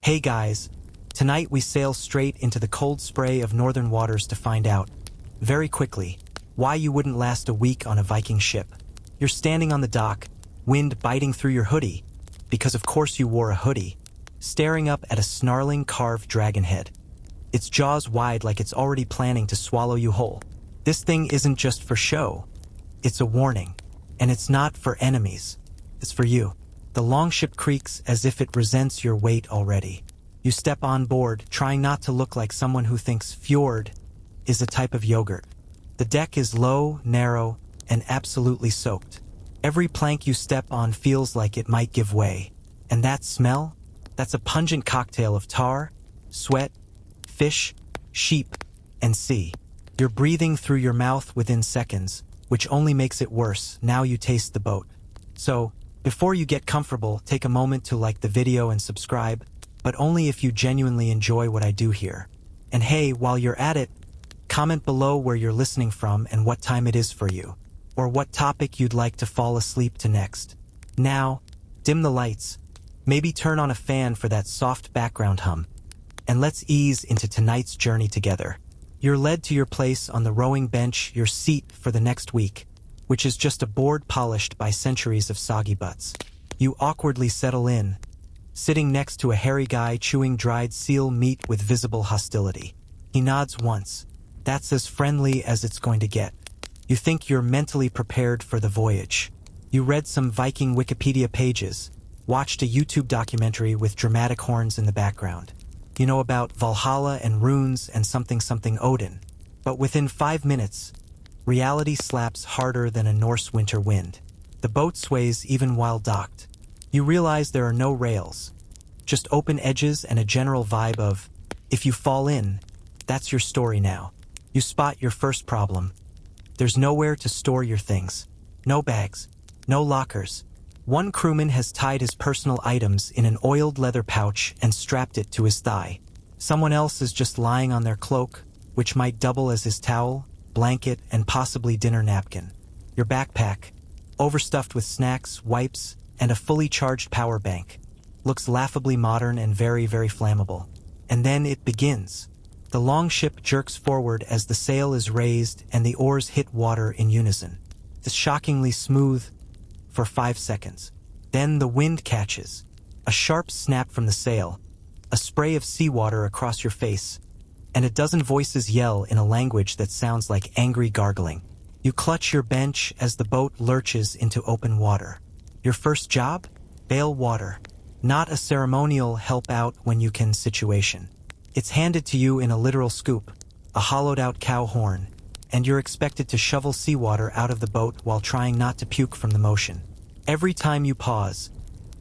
Hey guys, tonight we sail straight into the cold spray of northern waters to find out, very quickly, why you wouldn't last a week on a Viking ship. You're standing on the dock, wind biting through your hoodie, because of course you wore a hoodie, staring up at a snarling carved dragon head. Its jaws wide like it's already planning to swallow you whole. This thing isn't just for show. It's a warning. And it's not for enemies. It's for you. The Longship creaks as if it resents your weight already. You step on board, trying not to look like someone who thinks fjord is a type of yogurt. The deck is low, narrow, and absolutely soaked. Every plank you step on feels like it might give way. And that smell? That's a pungent cocktail of tar, sweat, fish, sheep, and sea. You're breathing through your mouth within seconds, which only makes it worse now you taste the boat. So, before you get comfortable, take a moment to like the video and subscribe, but only if you genuinely enjoy what I do here. And hey, while you're at it, comment below where you're listening from and what time it is for you, or what topic you'd like to fall asleep to next. Now, dim the lights, maybe turn on a fan for that soft background hum, and let's ease into tonight's journey together. You're led to your place on the rowing bench, your seat for the next week, which is just a board polished by centuries of soggy butts. You awkwardly settle in, sitting next to a hairy guy chewing dried seal meat with visible hostility. He nods once. That's as friendly as it's going to get. You think you're mentally prepared for the voyage. You read some Viking Wikipedia pages, watched a YouTube documentary with dramatic horns in the background. You know about Valhalla and runes and something Odin. But within 5 minutes, reality slaps harder than a Norse winter wind. The boat sways even while docked. You realize there are no rails, just open edges and a general vibe of, if you fall in, that's your story now. You spot your first problem. There's nowhere to store your things. No bags, no lockers. One crewman has tied his personal items in an oiled leather pouch and strapped it to his thigh. Someone else is just lying on their cloak, which might double as his towel, blanket, and possibly dinner napkin. Your backpack, overstuffed with snacks, wipes, and a fully charged power bank, looks laughably modern and very, very flammable. And then it begins. The Longship jerks forward as the sail is raised and the oars hit water in unison. It's shockingly smooth for 5 seconds. Then the wind catches. A sharp snap from the sail, a spray of seawater across your face, and a dozen voices yell in a language that sounds like angry gargling. You clutch your bench as the boat lurches into open water. Your first job? Bail water. Not a ceremonial help out when you can situation. It's handed to you in a literal scoop, a hollowed-out cow horn, and you're expected to shovel seawater out of the boat while trying not to puke from the motion. Every time you pause,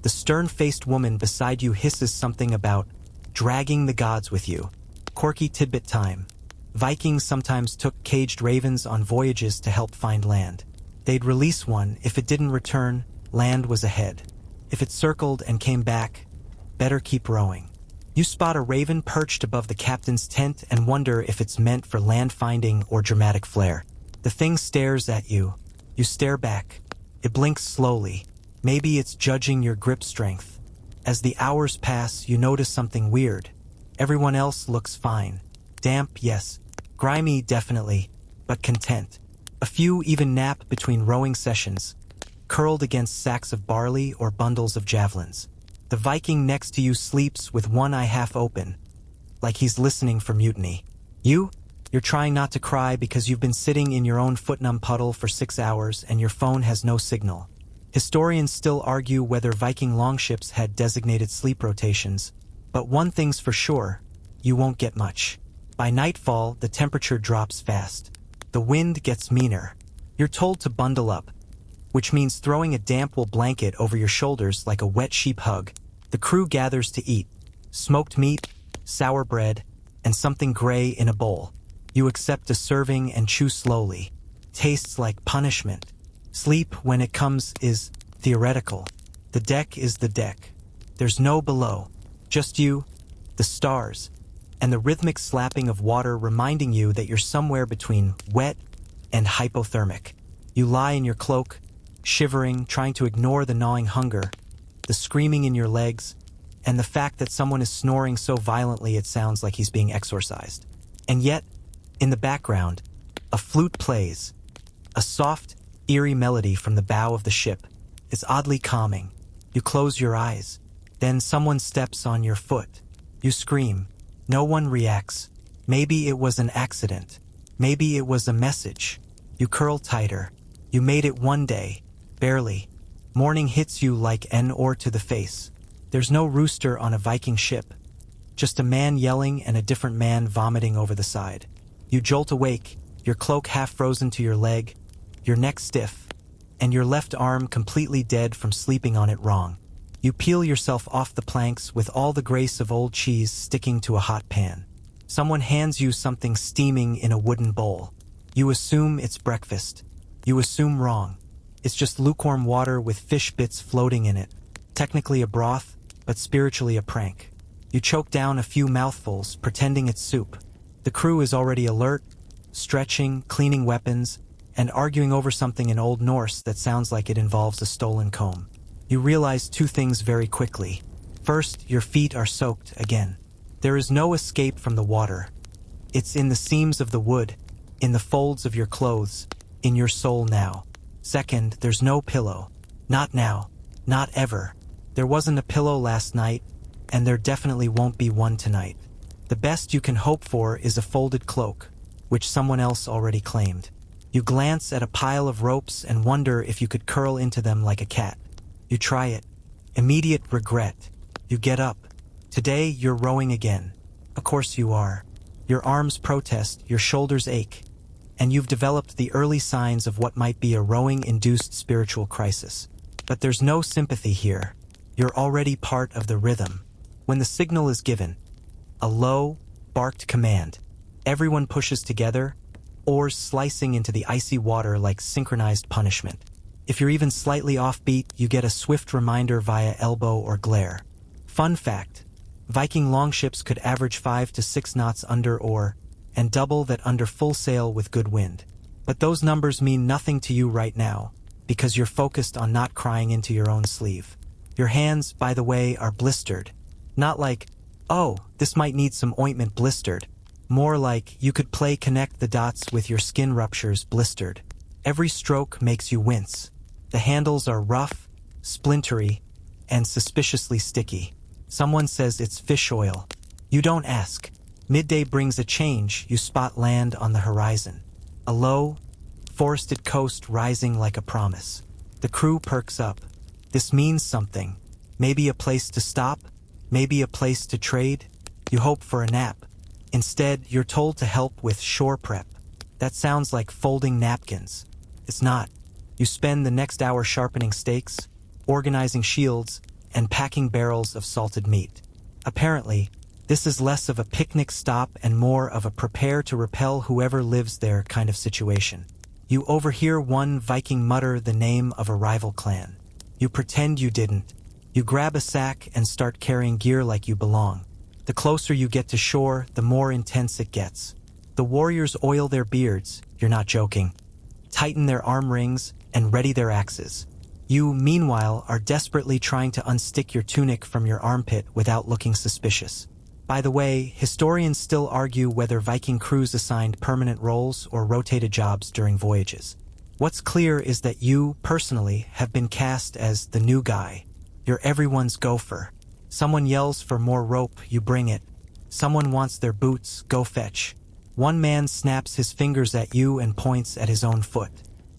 the stern-faced woman beside you hisses something about dragging the gods with you. Quirky tidbit time. Vikings sometimes took caged ravens on voyages to help find land. They'd release one. If it didn't return, land was ahead. If it circled and came back, better keep rowing. You spot a raven perched above the captain's tent and wonder if it's meant for land finding or dramatic flair. The thing stares at you. You stare back. It blinks slowly. Maybe it's judging your grip strength. As the hours pass, you notice something weird. Everyone else looks fine. Damp, yes. Grimy, definitely. But content. A few even nap between rowing sessions, curled against sacks of barley or bundles of javelins. The Viking next to you sleeps with one eye half open, like he's listening for mutiny. You're trying not to cry because you've been sitting in your own foot-numb puddle for 6 hours and your phone has no signal. Historians still argue whether Viking longships had designated sleep rotations, but one thing's for sure, you won't get much. By nightfall, the temperature drops fast. The wind gets meaner. You're told to bundle up, which means throwing a damp wool blanket over your shoulders like a wet sheep hug. The crew gathers to eat. Smoked meat, sour bread, and something gray in a bowl. You accept a serving and chew slowly. Tastes like punishment. Sleep, when it comes, is theoretical. The deck is the deck. There's no below. Just you, the stars, and the rhythmic slapping of water reminding you that you're somewhere between wet and hypothermic. You lie in your cloak, shivering, trying to ignore the gnawing hunger, the screaming in your legs, and the fact that someone is snoring so violently it sounds like he's being exorcised. And yet, in the background, a flute plays. A soft, eerie melody from the bow of the ship. It's oddly calming. You close your eyes. Then someone steps on your foot. You scream. No one reacts. Maybe it was an accident. Maybe it was a message. You curl tighter. You made it one day. Barely. Morning hits you like an oar to the face. There's no rooster on a Viking ship. Just a man yelling and a different man vomiting over the side. You jolt awake, your cloak half frozen to your leg, your neck stiff, and your left arm completely dead from sleeping on it wrong. You peel yourself off the planks with all the grace of old cheese sticking to a hot pan. Someone hands you something steaming in a wooden bowl. You assume it's breakfast. You assume wrong. It's just lukewarm water with fish bits floating in it. Technically a broth, but spiritually a prank. You choke down a few mouthfuls, pretending it's soup. The crew is already alert, stretching, cleaning weapons, and arguing over something in Old Norse that sounds like it involves a stolen comb. You realize two things very quickly. First, your feet are soaked again. There is no escape from the water. It's in the seams of the wood, in the folds of your clothes, in your soul now. Second, there's no pillow. Not now. Not ever. There wasn't a pillow last night, and there definitely won't be one tonight. The best you can hope for is a folded cloak, which someone else already claimed. You glance at a pile of ropes and wonder if you could curl into them like a cat. You try it. Immediate regret. You get up. Today you're rowing again. Of course you are. Your arms protest, your shoulders ache, and you've developed the early signs of what might be a rowing-induced spiritual crisis. But there's no sympathy here. You're already part of the rhythm. When the signal is given, a low, barked command, everyone pushes together, oars slicing into the icy water like synchronized punishment. If you're even slightly offbeat, you get a swift reminder via elbow or glare. Fun fact, Viking longships could average 5 to 6 knots under oar, and double that under full sail with good wind. But those numbers mean nothing to you right now, because you're focused on not crying into your own sleeve. Your hands, by the way, are blistered. Not like, oh, this might need some ointment blistered. More like you could play connect the dots with your skin ruptures blistered. Every stroke makes you wince. The handles are rough, splintery, and suspiciously sticky. Someone says it's fish oil. You don't ask. Midday brings a change. You spot land on the horizon. A low, forested coast rising like a promise. The crew perks up. This means something. Maybe a place to stop. Maybe a place to trade. You hope for a nap. Instead, you're told to help with shore prep. That sounds like folding napkins. It's not. You spend the next hour sharpening stakes, organizing shields, and packing barrels of salted meat. Apparently, this is less of a picnic stop and more of a prepare to repel whoever lives there kind of situation. You overhear one Viking mutter the name of a rival clan. You pretend you didn't. You grab a sack and start carrying gear like you belong. The closer you get to shore, the more intense it gets. The warriors oil their beards, you're not joking, tighten their arm rings, and ready their axes. You, meanwhile, are desperately trying to unstick your tunic from your armpit without looking suspicious. By the way, historians still argue whether Viking crews assigned permanent roles or rotated jobs during voyages. What's clear is that you, personally, have been cast as the new guy. You're everyone's gopher. Someone yells for more rope, you bring it. Someone wants their boots, go fetch. One man snaps his fingers at you and points at his own foot.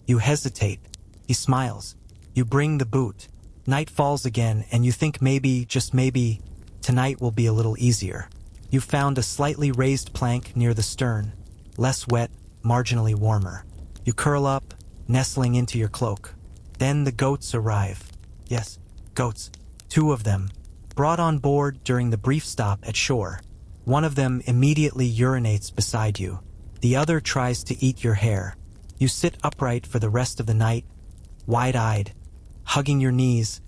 You hesitate. He smiles. You bring the boot. Night falls again, and you think maybe, just maybe, tonight will be a little easier. You found a slightly raised plank near the stern. Less wet, marginally warmer. You curl up, nestling into your cloak. Then the goats arrive. Yes, goats. 2 of them. Brought on board during the brief stop at shore. One of them immediately urinates beside you. The other tries to eat your hair. You sit upright for the rest of the night, wide-eyed, hugging your knees,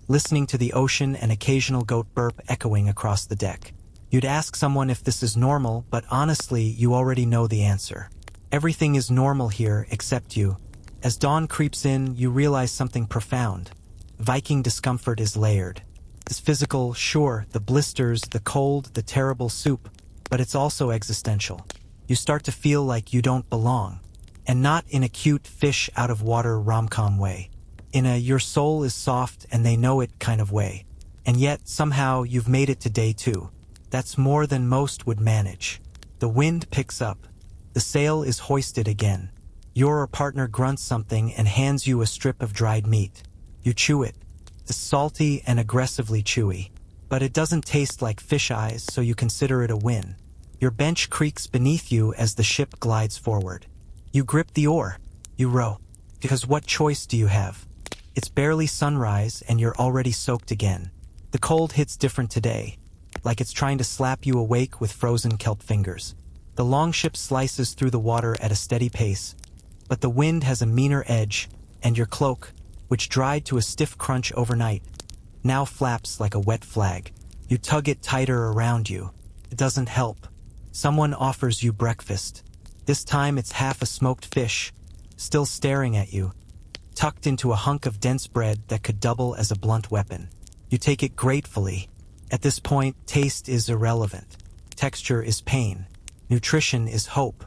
listening to the ocean and occasional goat burp echoing across the deck. You'd ask someone if this is normal, but honestly, you already know the answer. Everything is normal here except you. As dawn creeps in, you realize something profound. Viking discomfort is layered. It's physical, sure, the blisters, the cold, the terrible soup, but it's also existential. You start to feel like you don't belong. And not in a cute fish-out-of-water rom-com way. In a your soul is soft and they know it kind of way. And yet, somehow, you've made it to day 2. That's more than most would manage. The wind picks up. The sail is hoisted again. Your partner grunts something and hands you a strip of dried meat. You chew it. It's salty and aggressively chewy. But it doesn't taste like fish eyes, so you consider it a win. Your bench creaks beneath you as the ship glides forward. You grip the oar. You row. Because what choice do you have? It's barely sunrise and you're already soaked again. The cold hits different today, like it's trying to slap you awake with frozen kelp fingers. The Longship slices through the water at a steady pace, but the wind has a meaner edge, and your cloak, which dried to a stiff crunch overnight, now flaps like a wet flag. You tug it tighter around you. It doesn't help. Someone offers you breakfast. This time it's half a smoked fish, still staring at you, tucked into a hunk of dense bread that could double as a blunt weapon. You take it gratefully. At this point, taste is irrelevant. Texture is pain. Nutrition is hope.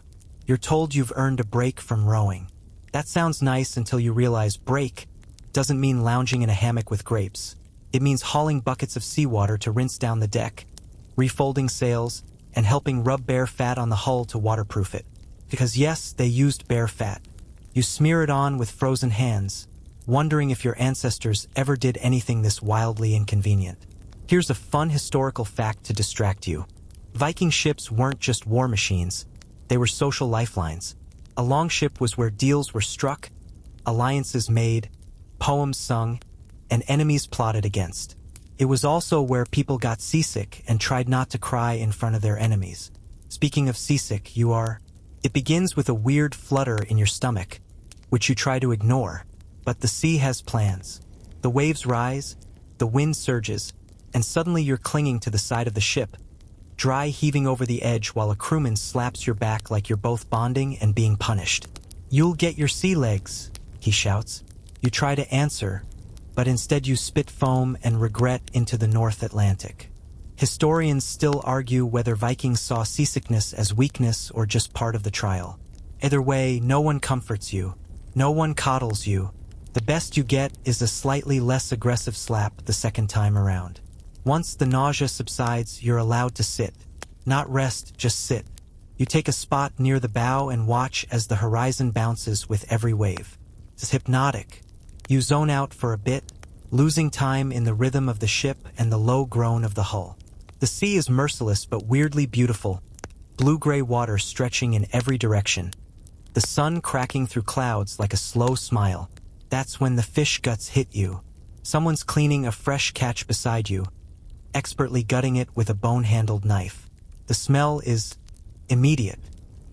You're told you've earned a break from rowing. That sounds nice until you realize break doesn't mean lounging in a hammock with grapes. It means hauling buckets of seawater to rinse down the deck, refolding sails, and helping rub bear fat on the hull to waterproof it. Because yes, they used bear fat. You smear it on with frozen hands, wondering if your ancestors ever did anything this wildly inconvenient. Here's a fun historical fact to distract you. Viking ships weren't just war machines, they were social lifelines. A longship was where deals were struck, alliances made, poems sung, and enemies plotted against. It was also where people got seasick and tried not to cry in front of their enemies. Speaking of seasick, it begins with a weird flutter in your stomach, which you try to ignore. But the sea has plans. The waves rise, the wind surges, and suddenly you're clinging to the side of the ship, dry heaving over the edge while a crewman slaps your back like you're both bonding and being punished. "You'll get your sea legs," he shouts. You try to answer, but instead you spit foam and regret into the North Atlantic. Historians still argue whether Vikings saw seasickness as weakness or just part of the trial. Either way, no one comforts you. No one coddles you. The best you get is a slightly less aggressive slap the second time around. Once the nausea subsides, you're allowed to sit. Not rest, just sit. You take a spot near the bow and watch as the horizon bounces with every wave. It's hypnotic. You zone out for a bit, losing time in the rhythm of the ship and the low groan of the hull. The sea is merciless but weirdly beautiful, blue-gray water stretching in every direction. The sun cracking through clouds like a slow smile. That's when the fish guts hit you. Someone's cleaning a fresh catch beside you, expertly gutting it with a bone-handled knife. The smell is immediate.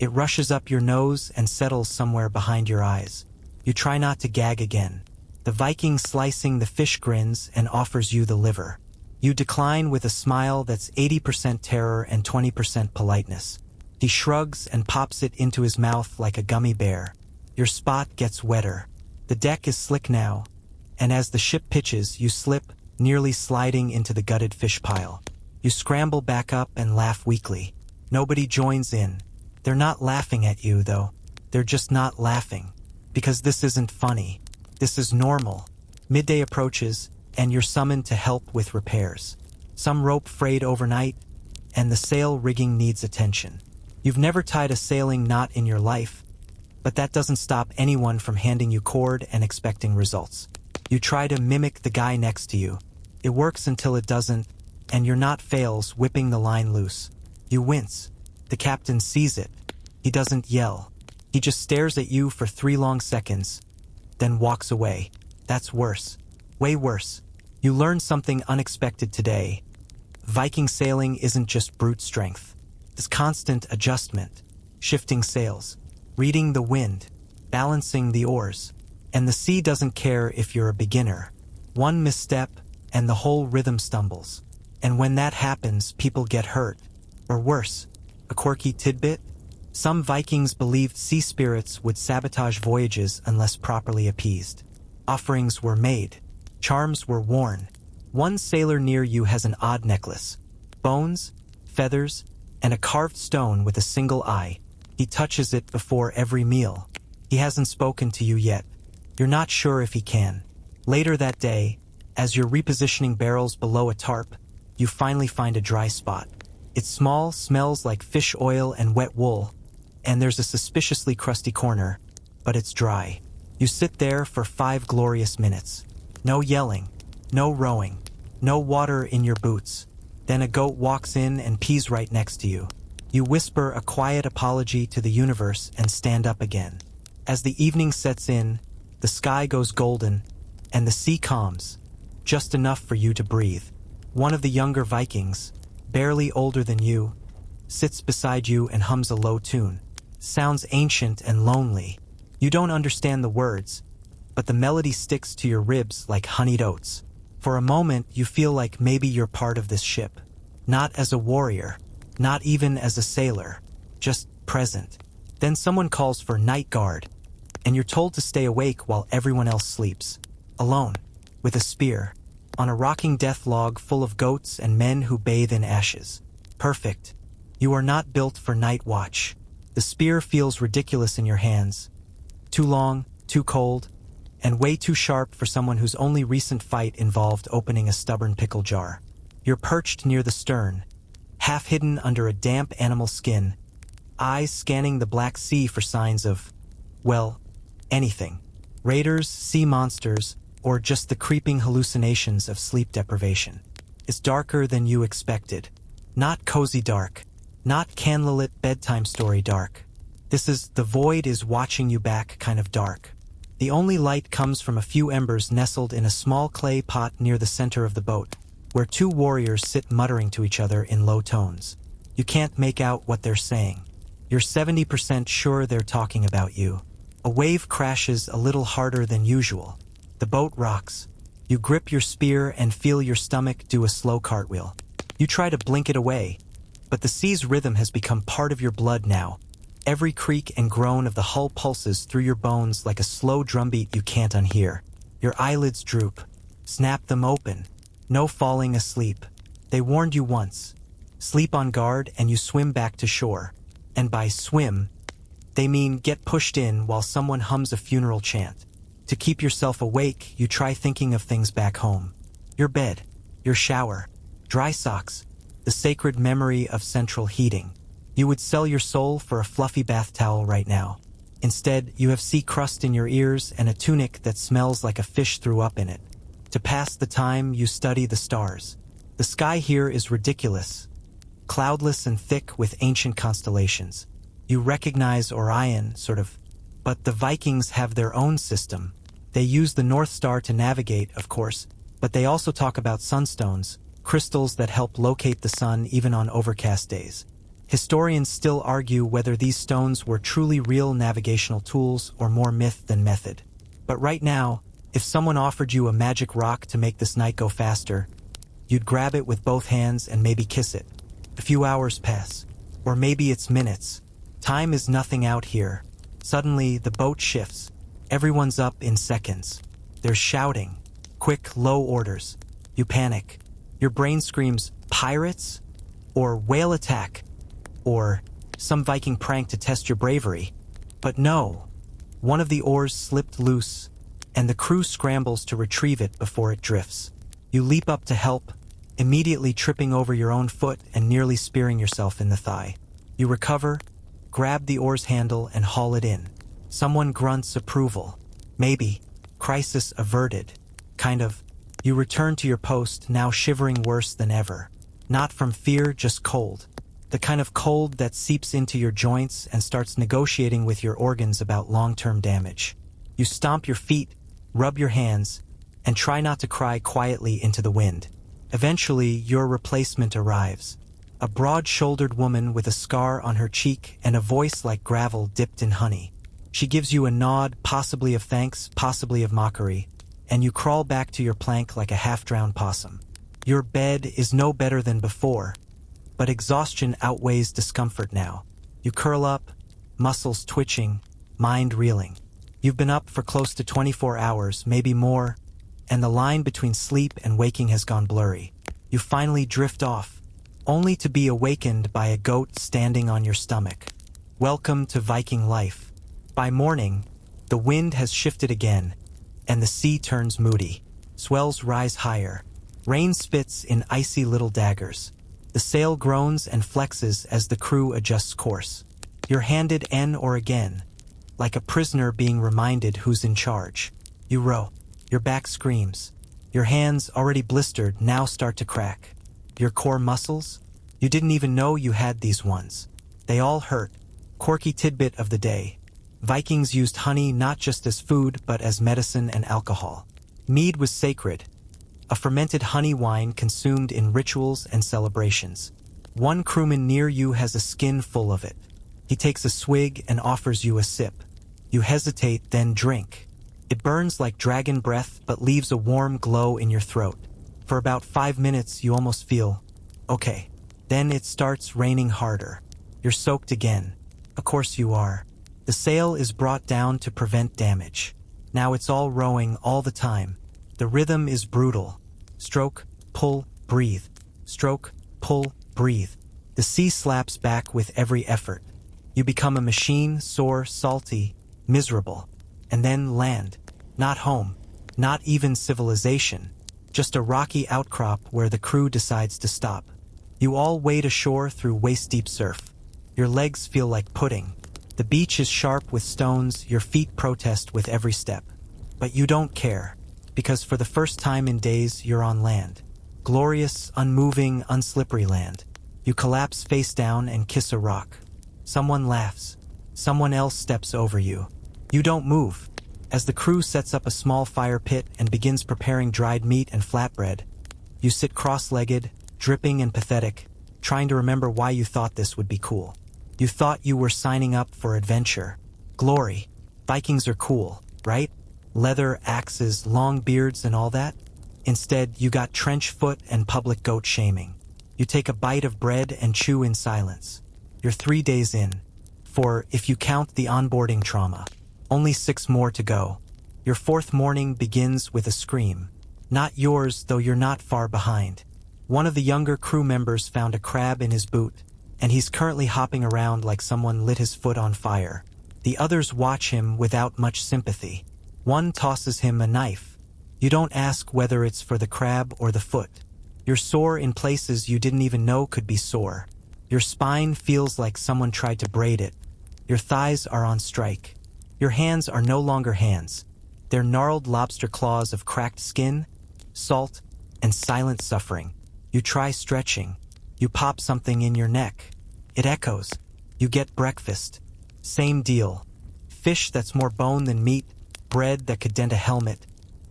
It rushes up your nose and settles somewhere behind your eyes. You try not to gag again. The Viking slicing the fish grins and offers you the liver. You decline with a smile that's 80% terror and 20% politeness. He shrugs and pops it into his mouth like a gummy bear. Your spot gets wetter. The deck is slick now, and as the ship pitches, you slip, nearly sliding into the gutted fish pile. You scramble back up and laugh weakly. Nobody joins in. They're not laughing at you, though. They're just not laughing. Because this isn't funny. This is normal. Midday approaches, and you're summoned to help with repairs. Some rope frayed overnight, and the sail rigging needs attention. You've never tied a sailing knot in your life, but that doesn't stop anyone from handing you cord and expecting results. You try to mimic the guy next to you. It works until it doesn't, and your knot fails, whipping the line loose. You wince. The captain sees it. He doesn't yell. He just stares at you for 3 long seconds, then walks away. That's worse. Way worse. You learn something unexpected today. Viking sailing isn't just brute strength. It's constant adjustment, shifting sails, reading the wind, balancing the oars. And the sea doesn't care if you're a beginner. One misstep, and the whole rhythm stumbles. And when that happens, people get hurt. Or worse, a quirky tidbit? Some Vikings believed sea spirits would sabotage voyages unless properly appeased. Offerings were made. Charms were worn. One sailor near you has an odd necklace. Bones, feathers, and a carved stone with a single eye. He touches it before every meal. He hasn't spoken to you yet. You're not sure if he can. Later that day, as you're repositioning barrels below a tarp, you finally find a dry spot. It's small, smells like fish oil and wet wool, and there's a suspiciously crusty corner, but it's dry. You sit there for 5 glorious minutes. No yelling, no rowing, no water in your boots. Then a goat walks in and pees right next to you. You whisper a quiet apology to the universe and stand up again. As the evening sets in, the sky goes golden, and the sea calms, just enough for you to breathe. One of the younger Vikings, barely older than you, sits beside you and hums a low tune. Sounds ancient and lonely. You don't understand the words, but the melody sticks to your ribs like honeyed oats. For a moment, you feel like maybe you're part of this ship. Not as a warrior, not even as a sailor, just present. Then someone calls for night guard, and you're told to stay awake while everyone else sleeps. Alone, with a spear, on a rocking death log full of goats and men who bathe in ashes. Perfect. You are not built for night watch. The spear feels ridiculous in your hands. Too long, too cold, and way too sharp for someone whose only recent fight involved opening a stubborn pickle jar. You're perched near the stern, half hidden under a damp animal skin, eyes scanning the Black Sea for signs of, well, anything. Raiders, sea monsters, or just the creeping hallucinations of sleep deprivation. It's darker than you expected. Not cozy dark. Not candlelit bedtime story dark. This is the void is watching you back kind of dark. The only light comes from a few embers nestled in a small clay pot near the center of the boat, where 2 warriors sit muttering to each other in low tones. You can't make out what they're saying. You're 70% sure they're talking about you. A wave crashes a little harder than usual. The boat rocks. You grip your spear and feel your stomach do a slow cartwheel. You try to blink it away, but the sea's rhythm has become part of your blood now. Every creak and groan of the hull pulses through your bones like a slow drumbeat you can't unhear. Your eyelids droop. Snap them open. No falling asleep. They warned you once. Sleep on guard and you swim back to shore. And by swim, they mean get pushed in while someone hums a funeral chant. To keep yourself awake, you try thinking of things back home. Your bed, your shower, dry socks, the sacred memory of central heating. You would sell your soul for a fluffy bath towel right now. Instead, you have sea crust in your ears and a tunic that smells like a fish threw up in it. To pass the time, you study the stars. The sky here is ridiculous, cloudless and thick with ancient constellations. You recognize Orion, sort of, but the Vikings have their own system. They use the North Star to navigate, of course, but they also talk about sunstones, crystals that help locate the sun even on overcast days. Historians still argue whether these stones were truly real navigational tools or more myth than method. But right now, if someone offered you a magic rock to make this night go faster, you'd grab it with both hands and maybe kiss it. A few hours pass, or maybe it's minutes. Time is nothing out here. Suddenly, the boat shifts. Everyone's up in seconds. There's shouting, quick, low orders. You panic. Your brain screams, pirates? Or whale attack? Or some Viking prank to test your bravery. But no. One of the oars slipped loose, and the crew scrambles to retrieve it before it drifts. You leap up to help, immediately tripping over your own foot and nearly spearing yourself in the thigh. You recover, grab the oar's handle and haul it in. Someone grunts approval. Maybe. Crisis averted. Kind of. You return to your post, now shivering worse than ever. Not from fear, just cold. The kind of cold that seeps into your joints and starts negotiating with your organs about long-term damage. You stomp your feet, rub your hands, and try not to cry quietly into the wind. Eventually, your replacement arrives. A broad-shouldered woman with a scar on her cheek and a voice like gravel dipped in honey. She gives you a nod, possibly of thanks, possibly of mockery, and you crawl back to your plank like a half-drowned possum. Your bed is no better than before, but exhaustion outweighs discomfort now. You curl up, muscles twitching, mind reeling. You've been up for close to 24 hours, maybe more, and the line between sleep and waking has gone blurry. You finally drift off, only to be awakened by a goat standing on your stomach. Welcome to Viking life. By morning, the wind has shifted again, and the sea turns moody. Swells rise higher. Rain spits in icy little daggers. The sail groans and flexes as the crew adjusts course. You're handed an oar again, like a prisoner being reminded who's in charge. You row. Your back screams. Your hands, already blistered, now start to crack. Your core muscles? You didn't even know you had these ones. They all hurt. Quirky tidbit of the day. Vikings used honey not just as food, but as medicine and alcohol. Mead was sacred, a fermented honey wine consumed in rituals and celebrations. One crewman near you has a skin full of it. He takes a swig and offers you a sip. You hesitate, then drink. It burns like dragon breath, but leaves a warm glow in your throat. For about 5 minutes, you almost feel okay. Then it starts raining harder. You're soaked again. Of course you are. The sail is brought down to prevent damage. Now it's all rowing all the time. The rhythm is brutal. Stroke, pull, breathe. Stroke, pull, breathe. The sea slaps back with every effort. You become a machine, sore, salty, miserable. And then land. Not home. Not even civilization. Just a rocky outcrop where the crew decides to stop. You all wade ashore through waist-deep surf. Your legs feel like pudding. The beach is sharp with stones, your feet protest with every step. But you don't care, because for the first time in days you're on land. Glorious, unmoving, unslippery land. You collapse face down and kiss a rock. Someone laughs. Someone else steps over you. You don't move. As the crew sets up a small fire pit and begins preparing dried meat and flatbread, you sit cross-legged, dripping and pathetic, trying to remember why you thought this would be cool. You thought you were signing up for adventure. Glory. Vikings are cool, right? Leather, axes, long beards and all that? Instead, you got trench foot and public goat shaming. You take a bite of bread and chew in silence. You're 3 days in. For, if you count the onboarding trauma, only 6 more to go. Your 4th morning begins with a scream. Not yours, though you're not far behind. One of the younger crew members found a crab in his boot, and he's currently hopping around like someone lit his foot on fire. The others watch him without much sympathy. One tosses him a knife. You don't ask whether it's for the crab or the foot. You're sore in places you didn't even know could be sore. Your spine feels like someone tried to braid it. Your thighs are on strike. Your hands are no longer hands. They're gnarled lobster claws of cracked skin, salt, and silent suffering. You try stretching. You pop something in your neck. It echoes. You get breakfast. Same deal. Fish that's more bone than meat, bread that could dent a helmet,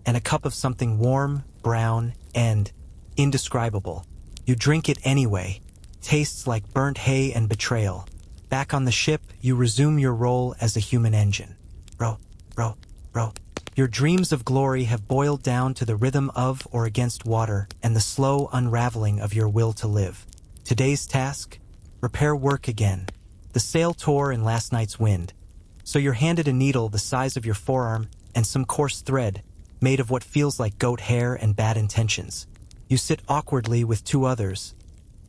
and a cup of something warm, brown, and indescribable. You drink it anyway. Tastes like burnt hay and betrayal. Back on the ship, you resume your role as a human engine. Row, row, row. Your dreams of glory have boiled down to the rhythm of or against water and the slow unraveling of your will to live. Today's task? Repair work again. The sail tore in last night's wind, so you're handed a needle the size of your forearm and some coarse thread made of what feels like goat hair and bad intentions. You sit awkwardly with 2 others,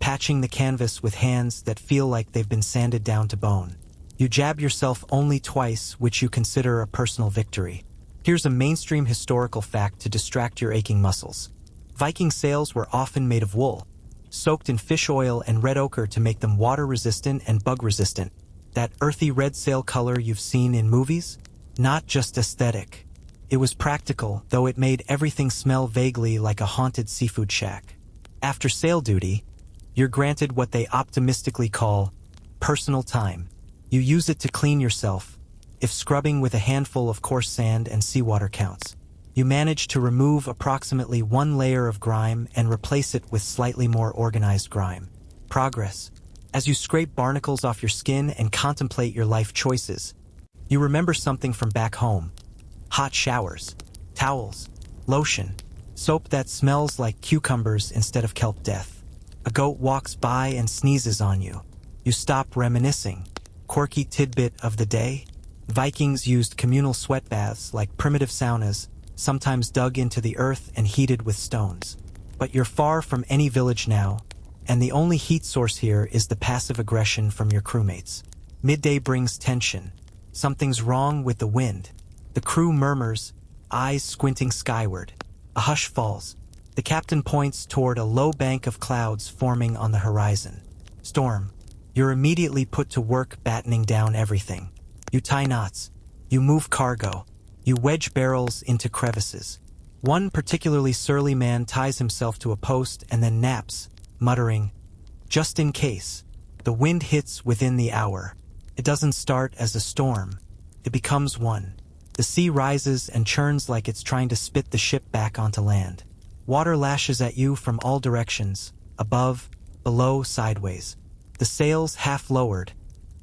patching the canvas with hands that feel like they've been sanded down to bone. You jab yourself only twice, which you consider a personal victory. Here's a mainstream historical fact to distract your aching muscles. Viking sails were often made of wool, soaked in fish oil and red ochre to make them water-resistant and bug-resistant. That earthy red sail color you've seen in movies? Not just aesthetic. It was practical, though it made everything smell vaguely like a haunted seafood shack. After sail duty, you're granted what they optimistically call personal time. You use it to clean yourself, if scrubbing with a handful of coarse sand and seawater counts. You manage to remove approximately 1 layer of grime and replace it with slightly more organized grime. Progress. As you scrape barnacles off your skin and contemplate your life choices, you remember something from back home. Hot showers, towels, lotion, soap that smells like cucumbers instead of kelp death. A goat walks by and sneezes on you. You stop reminiscing. Quirky tidbit of the day? Vikings used communal sweat baths like primitive saunas sometimes dug into the earth and heated with stones. But you're far from any village now, and the only heat source here is the passive aggression from your crewmates. Midday brings tension. Something's wrong with the wind. The crew murmurs, eyes squinting skyward. A hush falls. The captain points toward a low bank of clouds forming on the horizon. Storm. You're immediately put to work battening down everything. You tie knots. You move cargo. You wedge barrels into crevices. One particularly surly man ties himself to a post and then naps, muttering, "Just in case." The wind hits within the hour. It doesn't start as a storm. It becomes one. The sea rises and churns like it's trying to spit the ship back onto land. Water lashes at you from all directions, above, below, sideways. The sails half lowered,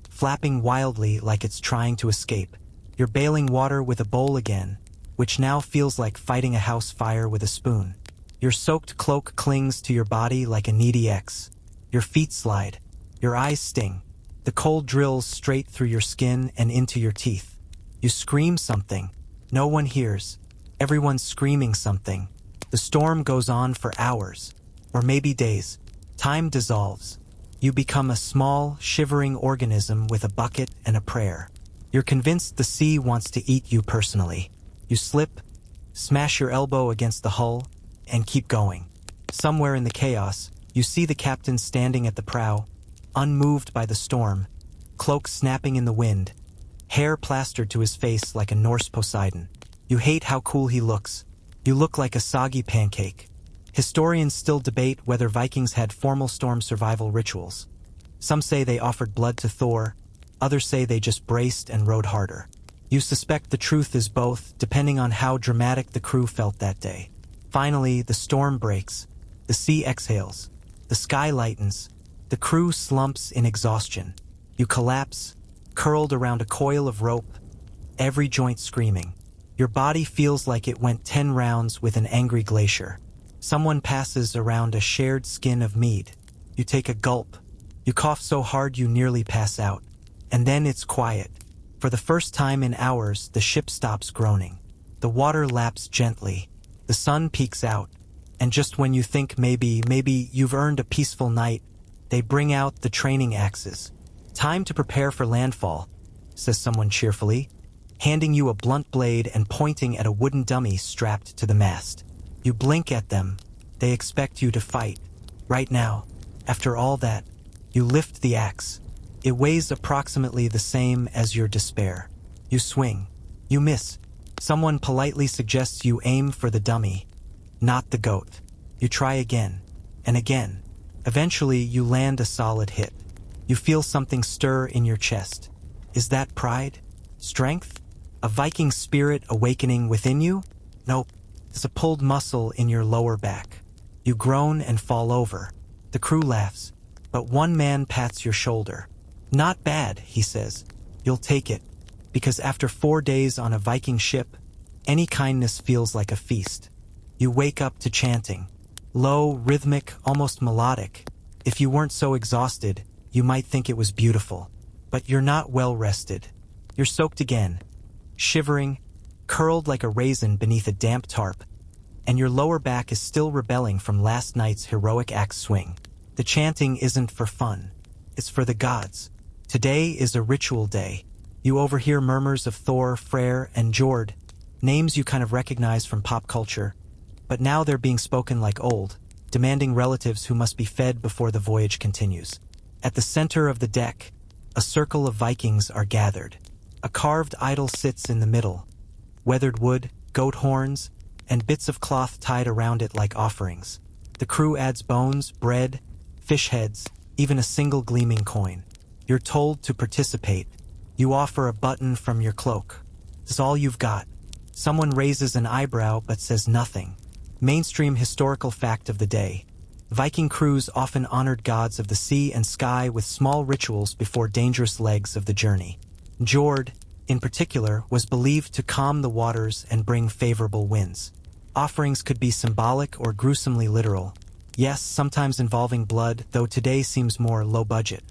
flapping wildly like it's trying to escape. You're bailing water with a bowl again, which now feels like fighting a house fire with a spoon. Your soaked cloak clings to your body like a needy ex. Your feet slide. Your eyes sting. The cold drills straight through your skin and into your teeth. You scream something. No one hears. Everyone's screaming something. The storm goes on for hours, or maybe days. Time dissolves. You become a small, shivering organism with a bucket and a prayer. You're convinced the sea wants to eat you personally. You slip, smash your elbow against the hull, and keep going. Somewhere in the chaos, you see the captain standing at the prow, unmoved by the storm, cloak snapping in the wind, hair plastered to his face like a Norse Poseidon. You hate how cool he looks. You look like a soggy pancake. Historians still debate whether Vikings had formal storm survival rituals. Some say they offered blood to Thor, others say they just braced and rode harder. You suspect the truth is both, depending on how dramatic the crew felt that day. Finally, the storm breaks. The sea exhales. The sky lightens. The crew slumps in exhaustion. You collapse, curled around a coil of rope, every joint screaming. Your body feels like it went 10 rounds with an angry glacier. Someone passes around a shared skin of mead. You take a gulp. You cough so hard you nearly pass out. And then it's quiet. For the first time in hours, the ship stops groaning. The water laps gently. The sun peeks out. And just when you think maybe you've earned a peaceful night, they bring out the training axes. "Time to prepare for landfall," says someone cheerfully, handing you a blunt blade and pointing at a wooden dummy strapped to the mast. You blink at them. They expect you to fight. Right now, after all that, you lift the axe. It weighs approximately the same as your despair. You swing. You miss. Someone politely suggests you aim for the dummy, not the goat. You try again, and again. Eventually, you land a solid hit. You feel something stir in your chest. Is that pride? Strength? A Viking spirit awakening within you? Nope. It's a pulled muscle in your lower back. You groan and fall over. The crew laughs, but one man pats your shoulder. "Not bad," he says. "You'll take it." Because after 4 days on a Viking ship, any kindness feels like a feast. You wake up to chanting. Low, rhythmic, almost melodic. If you weren't so exhausted, you might think it was beautiful. But you're not well rested. You're soaked again, shivering, curled like a raisin beneath a damp tarp, and your lower back is still rebelling from last night's heroic axe swing. The chanting isn't for fun. It's for the gods. Today is a ritual day. You overhear murmurs of Thor, Freyr, and Jord, names you kind of recognize from pop culture, but now they're being spoken like old, demanding relatives who must be fed before the voyage continues. At the center of the deck, a circle of Vikings are gathered. A carved idol sits in the middle, weathered wood, goat horns, and bits of cloth tied around it like offerings. The crew adds bones, bread, fish heads, even a single gleaming coin. You're told to participate. You offer a button from your cloak. It's all you've got. Someone raises an eyebrow but says nothing. Mainstream historical fact of the day. Viking crews often honored gods of the sea and sky with small rituals before dangerous legs of the journey. Jord, in particular, was believed to calm the waters and bring favorable winds. Offerings could be symbolic or gruesomely literal. Yes, sometimes involving blood, though today seems more low budget.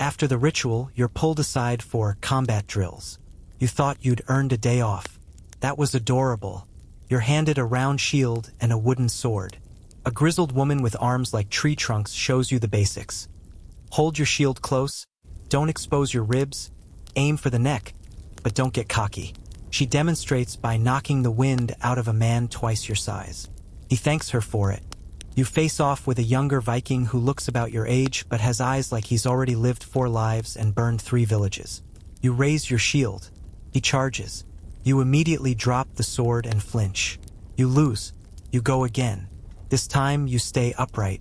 After the ritual, you're pulled aside for combat drills. You thought you'd earned a day off. That was adorable. You're handed a round shield and a wooden sword. A grizzled woman with arms like tree trunks shows you the basics. Hold your shield close, don't expose your ribs, aim for the neck, but don't get cocky. She demonstrates by knocking the wind out of a man twice your size. He thanks her for it. You face off with a younger Viking who looks about your age but has eyes like he's already lived 4 lives and burned 3 villages. You raise your shield. He charges. You immediately drop the sword and flinch. You lose. You go again. This time you stay upright.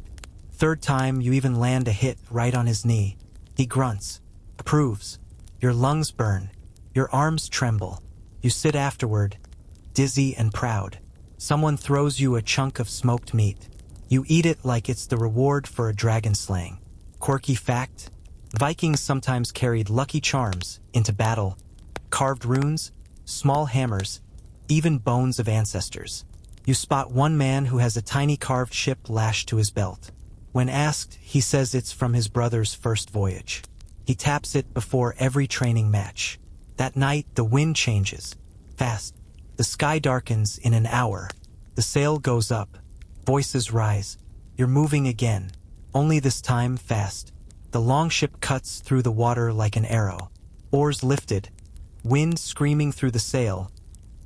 3rd time you even land a hit right on his knee. He grunts. Approves. Your lungs burn. Your arms tremble. You sit afterward, dizzy and proud. Someone throws you a chunk of smoked meat. You eat it like it's the reward for a dragon slaying. Quirky fact: Vikings sometimes carried lucky charms into battle. Carved runes, small hammers, even bones of ancestors. You spot one man who has a tiny carved ship lashed to his belt. When asked, he says it's from his brother's first voyage. He taps it before every training match. That night, the wind changes. Fast. The sky darkens in an hour. The sail goes up. Voices rise. You're moving again. Only this time fast. The longship cuts through the water like an arrow. Oars lifted. Wind screaming through the sail.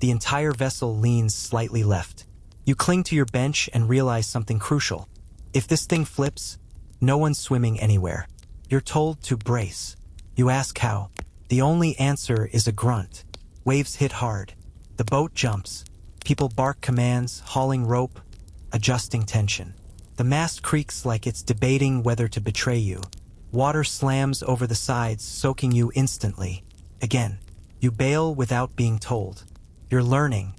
The entire vessel leans slightly left. You cling to your bench and realize something crucial. If this thing flips, no one's swimming anywhere. You're told to brace. You ask how. The only answer is a grunt. Waves hit hard. The boat jumps. People bark commands, hauling rope, adjusting tension. The mast creaks like it's debating whether to betray you. Water slams over the sides, soaking you instantly. Again, you bail without being told. You're learning.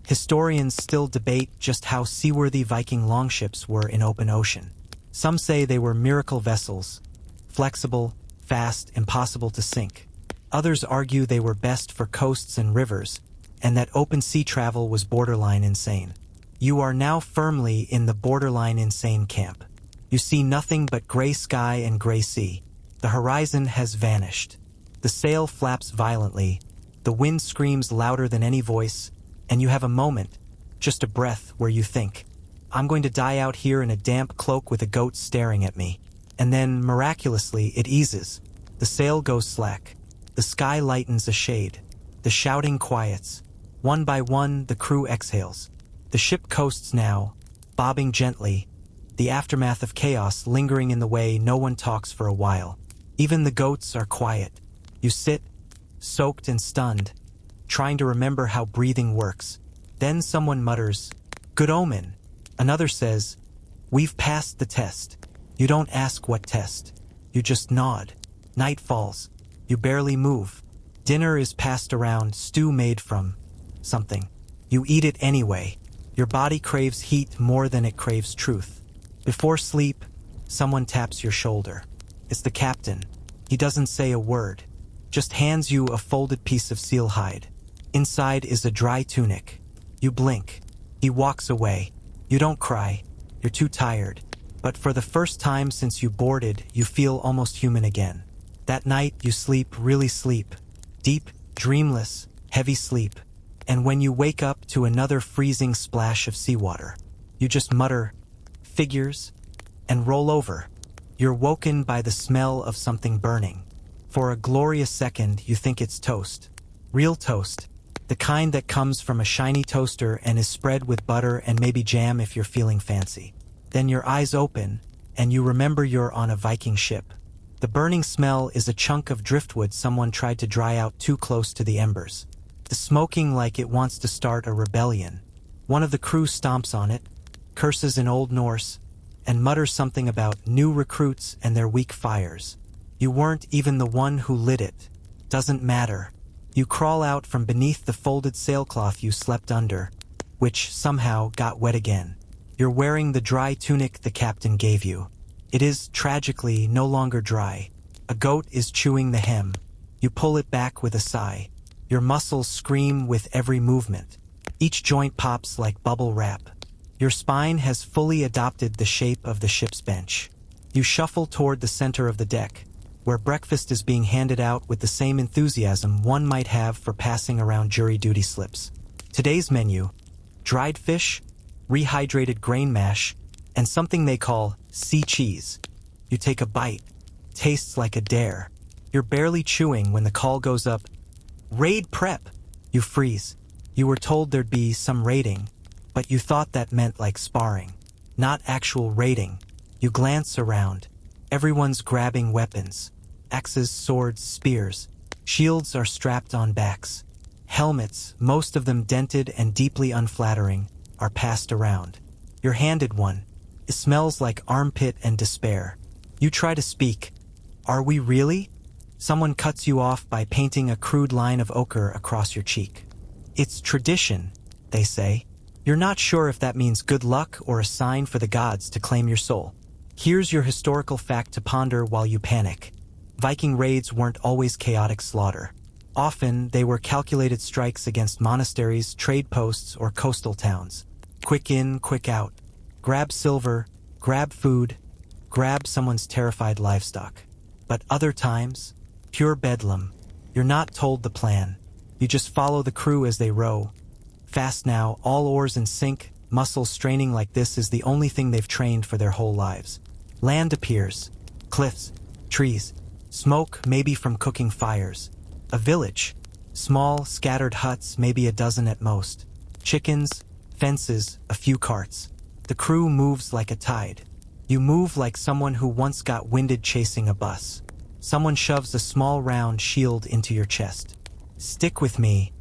Historians still debate just how seaworthy Viking longships were in open ocean. Some say they were miracle vessels, flexible, fast, impossible to sink. Others argue they were best for coasts and rivers, and that open sea travel was borderline insane. You are now firmly in the borderline insane camp. You see nothing but gray sky and gray sea. The horizon has vanished. The sail flaps violently. The wind screams louder than any voice, and you have a moment, just a breath, where you think, I'm going to die out here in a damp cloak with a goat staring at me. And then, miraculously, it eases. The sail goes slack. The sky lightens a shade. The shouting quiets. One by one, the crew exhales. The ship coasts now, bobbing gently, the aftermath of chaos lingering in the way no one talks for a while. Even the goats are quiet. You sit, soaked and stunned, trying to remember how breathing works. Then someone mutters, "Good omen." Another says, "We've passed the test." You don't ask what test. You just nod. Night falls. You barely move. Dinner is passed around, stew made from something. You eat it anyway. Your body craves heat more than it craves truth. Before sleep, someone taps your shoulder. It's the captain. He doesn't say a word, just hands you a folded piece of seal hide. Inside is a dry tunic. You blink. He walks away. You don't cry. You're too tired. But for the first time since you boarded, you feel almost human again. That night, you sleep, really sleep. Deep, dreamless, heavy sleep. And when you wake up to another freezing splash of seawater, you just mutter, "Figures," and roll over. You're woken by the smell of something burning. For a glorious second, you think it's toast. Real toast. The kind that comes from a shiny toaster and is spread with butter and maybe jam if you're feeling fancy. Then your eyes open, and you remember you're on a Viking ship. The burning smell is a chunk of driftwood someone tried to dry out too close to the embers. The smoking like it wants to start a rebellion. One of the crew stomps on it, curses in Old Norse, and mutters something about new recruits and their weak fires. You weren't even the one who lit it. Doesn't matter. You crawl out from beneath the folded sailcloth you slept under, which somehow got wet again. You're wearing the dry tunic the captain gave you. It is, tragically, no longer dry. A goat is chewing the hem. You pull it back with a sigh. Your muscles scream with every movement. Each joint pops like bubble wrap. Your spine has fully adopted the shape of the ship's bench. You shuffle toward the center of the deck, where breakfast is being handed out with the same enthusiasm one might have for passing around jury duty slips. Today's menu: dried fish, rehydrated grain mash, and something they call sea cheese. You take a bite. Tastes like a dare. You're barely chewing when the call goes up. Raid prep! You freeze. You were told there'd be some raiding, but you thought that meant like sparring. Not actual raiding. You glance around. Everyone's grabbing weapons. Axes, swords, spears. Shields are strapped on backs. Helmets, most of them dented and deeply unflattering, are passed around. You're handed one. It smells like armpit and despair. You try to speak. Are we really? Someone cuts you off by painting a crude line of ochre across your cheek. It's tradition, they say. You're not sure if that means good luck or a sign for the gods to claim your soul. Here's your historical fact to ponder while you panic. Viking raids weren't always chaotic slaughter. Often, they were calculated strikes against monasteries, trade posts, or coastal towns. Quick in, quick out. Grab silver, grab food, grab someone's terrified livestock. But other times, pure bedlam. You're not told the plan. You just follow the crew as they row. Fast now, all oars in sync, muscles straining like this is the only thing they've trained for their whole lives. Land appears. Cliffs, trees, smoke maybe from cooking fires. A village. Small, scattered huts, maybe a dozen at most. Chickens, fences, a few carts. The crew moves like a tide. You move like someone who once got winded chasing a bus. Someone shoves a small round shield into your chest. Stick with me.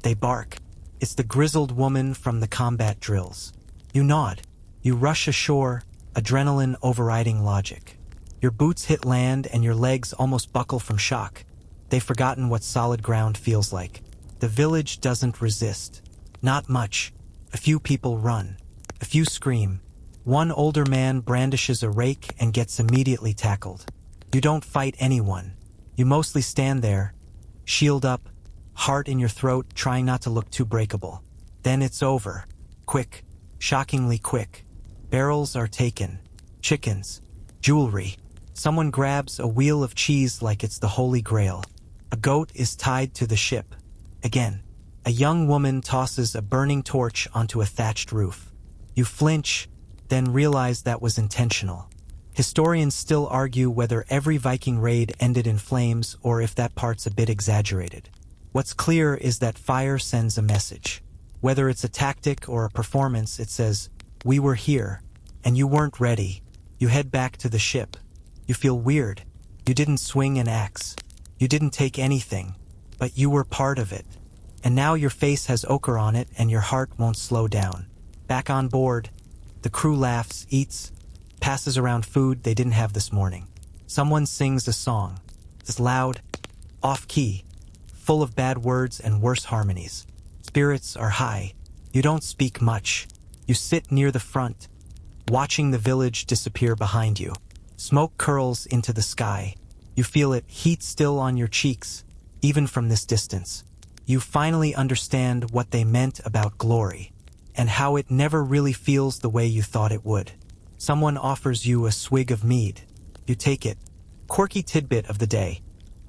They bark. It's the grizzled woman from the combat drills. You nod. You rush ashore, adrenaline overriding logic. Your boots hit land and your legs almost buckle from shock. They've forgotten what solid ground feels like. The village doesn't resist. Not much. A few people run. A few scream. One older man brandishes a rake and gets immediately tackled. You don't fight anyone. You mostly stand there, shield up, heart in your throat, trying not to look too breakable. Then it's over. Quick. Shockingly quick. Barrels are taken. Chickens. Jewelry. Someone grabs a wheel of cheese like it's the Holy Grail. A goat is tied to the ship. Again. A young woman tosses a burning torch onto a thatched roof. You flinch, then realize that was intentional. Historians still argue whether every Viking raid ended in flames or if that part's a bit exaggerated. What's clear is that fire sends a message. Whether it's a tactic or a performance, it says, "We were here, and you weren't ready." You head back to the ship. You feel weird. You didn't swing an axe. You didn't take anything, but you were part of it. And now your face has ochre on it and your heart won't slow down. Back on board, the crew laughs, eats, passes around food they didn't have this morning. Someone sings a song. It's loud, off-key, full of bad words and worse harmonies. Spirits are high. You don't speak much. You sit near the front, watching the village disappear behind you. Smoke curls into the sky. You feel it, heat still on your cheeks, even from this distance. You finally understand what they meant about glory, and how it never really feels the way you thought it would. Someone offers you a swig of mead. You take it. Quirky tidbit of the day.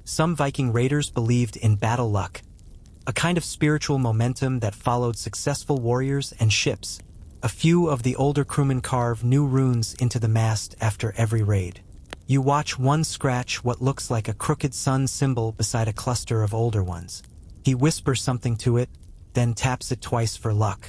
Some Viking raiders believed in battle luck, a kind of spiritual momentum that followed successful warriors and ships. A few of the older crewmen carve new runes into the mast after every raid. You watch one scratch what looks like a crooked sun symbol beside a cluster of older ones. He whispers something to it, then taps it twice for luck.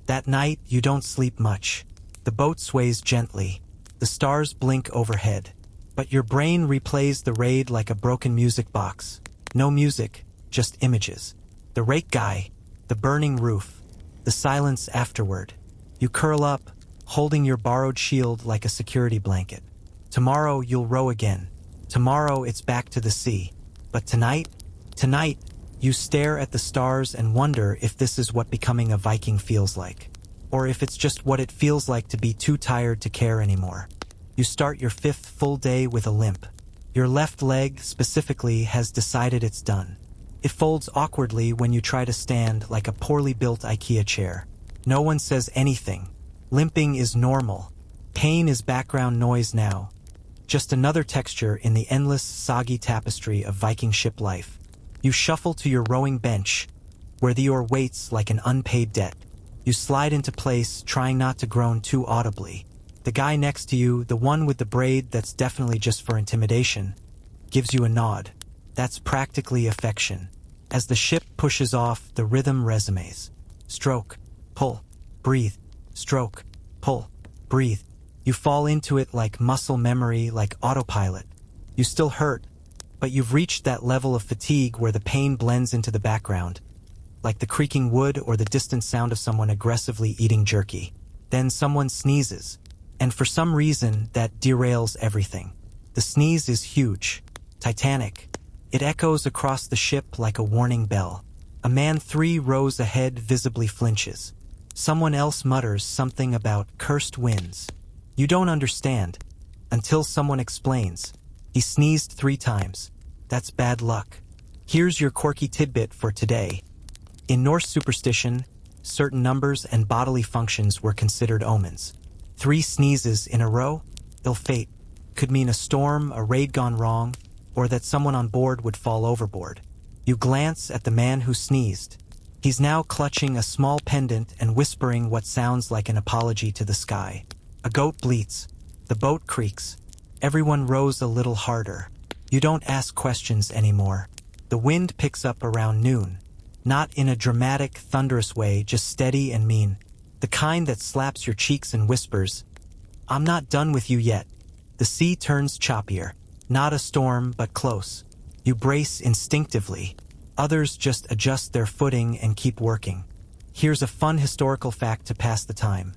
That night, you don't sleep much. The boat sways gently. The stars blink overhead. But your brain replays the raid like a broken music box. No music, just images. The rake guy, the burning roof, the silence afterward. You curl up, holding your borrowed shield like a security blanket. Tomorrow you'll row again. Tomorrow it's back to the sea. But tonight, you stare at the stars and wonder if this is what becoming a Viking feels like. Or if it's just what it feels like to be too tired to care anymore. You start your 5th full day with a limp. Your left leg, specifically, has decided it's done. It folds awkwardly when you try to stand like a poorly built IKEA chair. No one says anything. Limping is normal. Pain is background noise now. Just another texture in the endless, soggy tapestry of Viking ship life. You shuffle to your rowing bench, where the oar waits like an unpaid debt. You slide into place, trying not to groan too audibly. The guy next to you, the one with the braid that's definitely just for intimidation, gives you a nod. That's practically affection. As the ship pushes off, the rhythm resumes. Stroke, pull, breathe, stroke, pull, breathe. You fall into it like muscle memory, like autopilot. You still hurt, but you've reached that level of fatigue where the pain blends into the background, like the creaking wood or the distant sound of someone aggressively eating jerky. Then someone sneezes, and for some reason that derails everything. The sneeze is huge, titanic. It echoes across the ship like a warning bell. A man 3 rows ahead visibly flinches. Someone else mutters something about cursed winds. You don't understand, until someone explains. He sneezed 3 times. That's bad luck. Here's your quirky tidbit for today. In Norse superstition, certain numbers and bodily functions were considered omens. 3 sneezes in a row, ill fate, could mean a storm, a raid gone wrong, or that someone on board would fall overboard. You glance at the man who sneezed. He's now clutching a small pendant and whispering what sounds like an apology to the sky. A goat bleats. The boat creaks. Everyone rows a little harder. You don't ask questions anymore. The wind picks up around noon. Not in a dramatic, thunderous way, just steady and mean. The kind that slaps your cheeks and whispers, "I'm not done with you yet." The sea turns choppier. Not a storm, but close. You brace instinctively. Others just adjust their footing and keep working. Here's a fun historical fact to pass the time.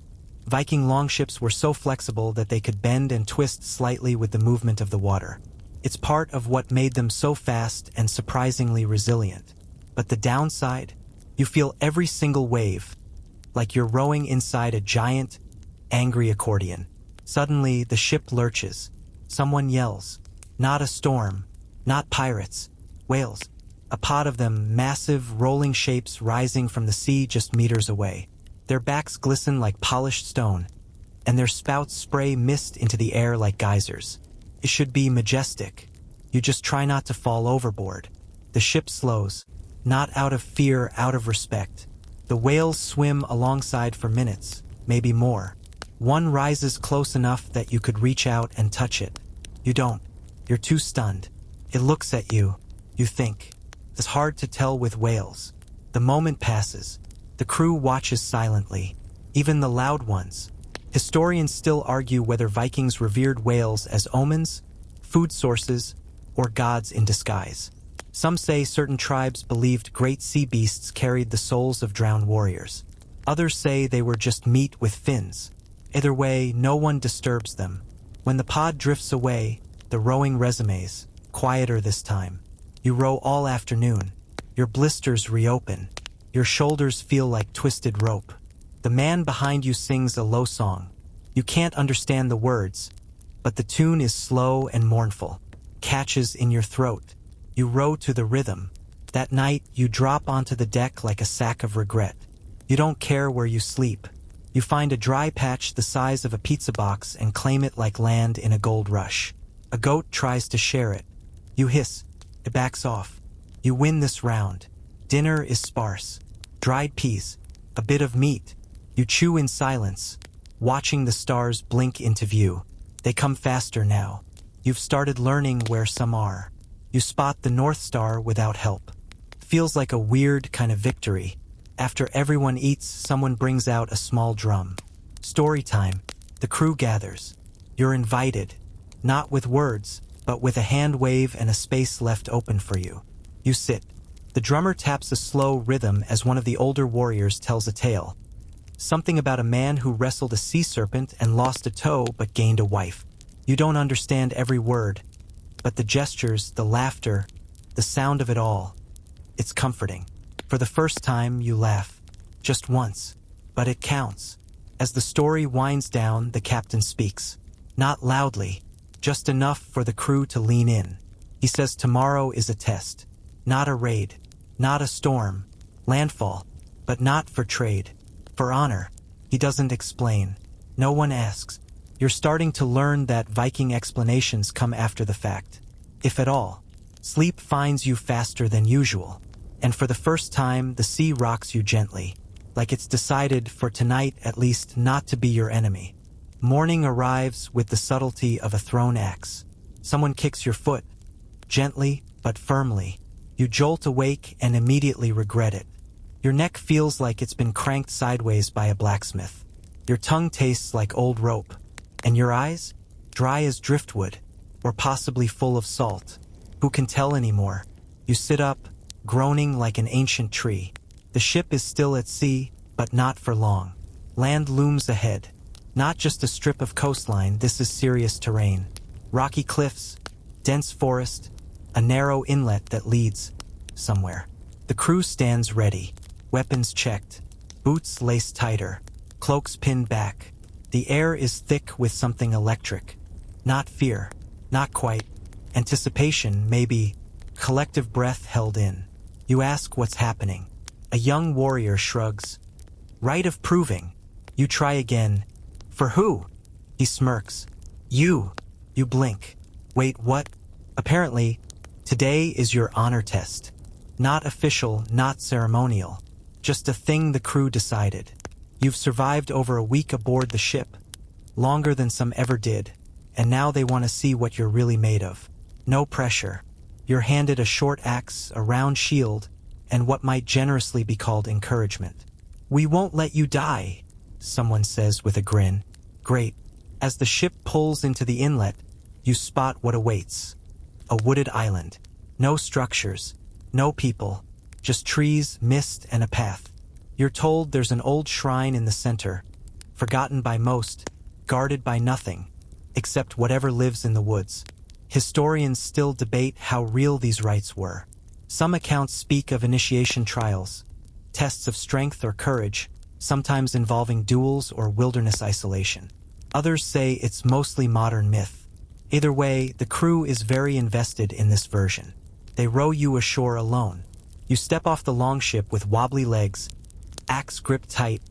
Viking longships were so flexible that they could bend and twist slightly with the movement of the water. It's part of what made them so fast and surprisingly resilient. But the downside? You feel every single wave, like you're rowing inside a giant, angry accordion. Suddenly, the ship lurches. Someone yells. Not a storm, not pirates, whales. A pod of them, massive, rolling shapes rising from the sea just meters away. Their backs glisten like polished stone, and their spouts spray mist into the air like geysers. It should be majestic. You just try not to fall overboard. The ship slows, not out of fear, out of respect. The whales swim alongside for minutes, maybe more. One rises close enough that you could reach out and touch it. You don't. You're too stunned. It looks at you. You think. It's hard to tell with whales. The moment passes. The crew watches silently. Even the loud ones. Historians still argue whether Vikings revered whales as omens, food sources, or gods in disguise. Some say certain tribes believed great sea beasts carried the souls of drowned warriors. Others say they were just meat with fins. Either way, no one disturbs them. When the pod drifts away, the rowing resumes, quieter this time. You row all afternoon. Your blisters reopen. Your shoulders feel like twisted rope. The man behind you sings a low song. You can't understand the words, but the tune is slow and mournful, catches in your throat. You row to the rhythm. That night, you drop onto the deck like a sack of regret. You don't care where you sleep. You find a dry patch the size of a pizza box and claim it like land in a gold rush. A goat tries to share it. You hiss. It backs off. You win this round. Dinner is sparse. Dried peas. A bit of meat. You chew in silence, watching the stars blink into view. They come faster now. You've started learning where some are. You spot the North Star without help. Feels like a weird kind of victory. After everyone eats, someone brings out a small drum. Story time. The crew gathers. You're invited. Not with words, but with a hand wave and a space left open for you. You sit. The drummer taps a slow rhythm as one of the older warriors tells a tale. Something about a man who wrestled a sea serpent and lost a toe but gained a wife. You don't understand every word, but the gestures, the laughter, the sound of it all, it's comforting. For the first time, you laugh. Just once. But it counts. As the story winds down, the captain speaks. Not loudly, just enough for the crew to lean in. He says tomorrow is a test. Not a raid. Not a storm. Landfall. But not for trade. For honor. He doesn't explain. No one asks. You're starting to learn that Viking explanations come after the fact. If at all. Sleep finds you faster than usual. And for the first time, the sea rocks you gently. like it's decided for tonight at least not to be your enemy. Morning arrives with the subtlety of a thrown axe. Someone kicks your foot, gently but firmly. You jolt awake and immediately regret it. Your neck feels like it's been cranked sideways by a blacksmith. Your tongue tastes like old rope, and your eyes? Dry as driftwood, or possibly full of salt. Who can tell anymore? You sit up, groaning like an ancient tree. The ship is still at sea, but not for long. Land looms ahead. Not just a strip of coastline, this is serious terrain. Rocky cliffs, dense forest, a narrow inlet that leads somewhere. The crew stands ready, weapons checked, boots laced tighter, cloaks pinned back. The air is thick with something electric. Not fear, not quite. Anticipation, maybe. Collective breath held in. You ask what's happening. A young warrior shrugs. Right of proving. You try again. For who? He smirks. You. You blink. Wait, what? Apparently, today is your honor test. Not official, not ceremonial. Just a thing the crew decided. You've survived over a week aboard the ship. Longer than some ever did. And now they want to see what you're really made of. No pressure. You're handed a short axe, a round shield, and what might generously be called encouragement. We won't let you die, someone says with a grin. Great. As the ship pulls into the inlet, you spot what awaits. A wooded island. No structures. No people. Just trees, mist, and a path. You're told there's an old shrine in the center, forgotten by most, guarded by nothing, except whatever lives in the woods. Historians still debate how real these rites were. Some accounts speak of initiation trials, tests of strength or courage, sometimes involving duels or wilderness isolation. Others say it's mostly modern myth. Either way, the crew is very invested in this version. They row you ashore alone. You step off the Longship with wobbly legs, axe gripped tight,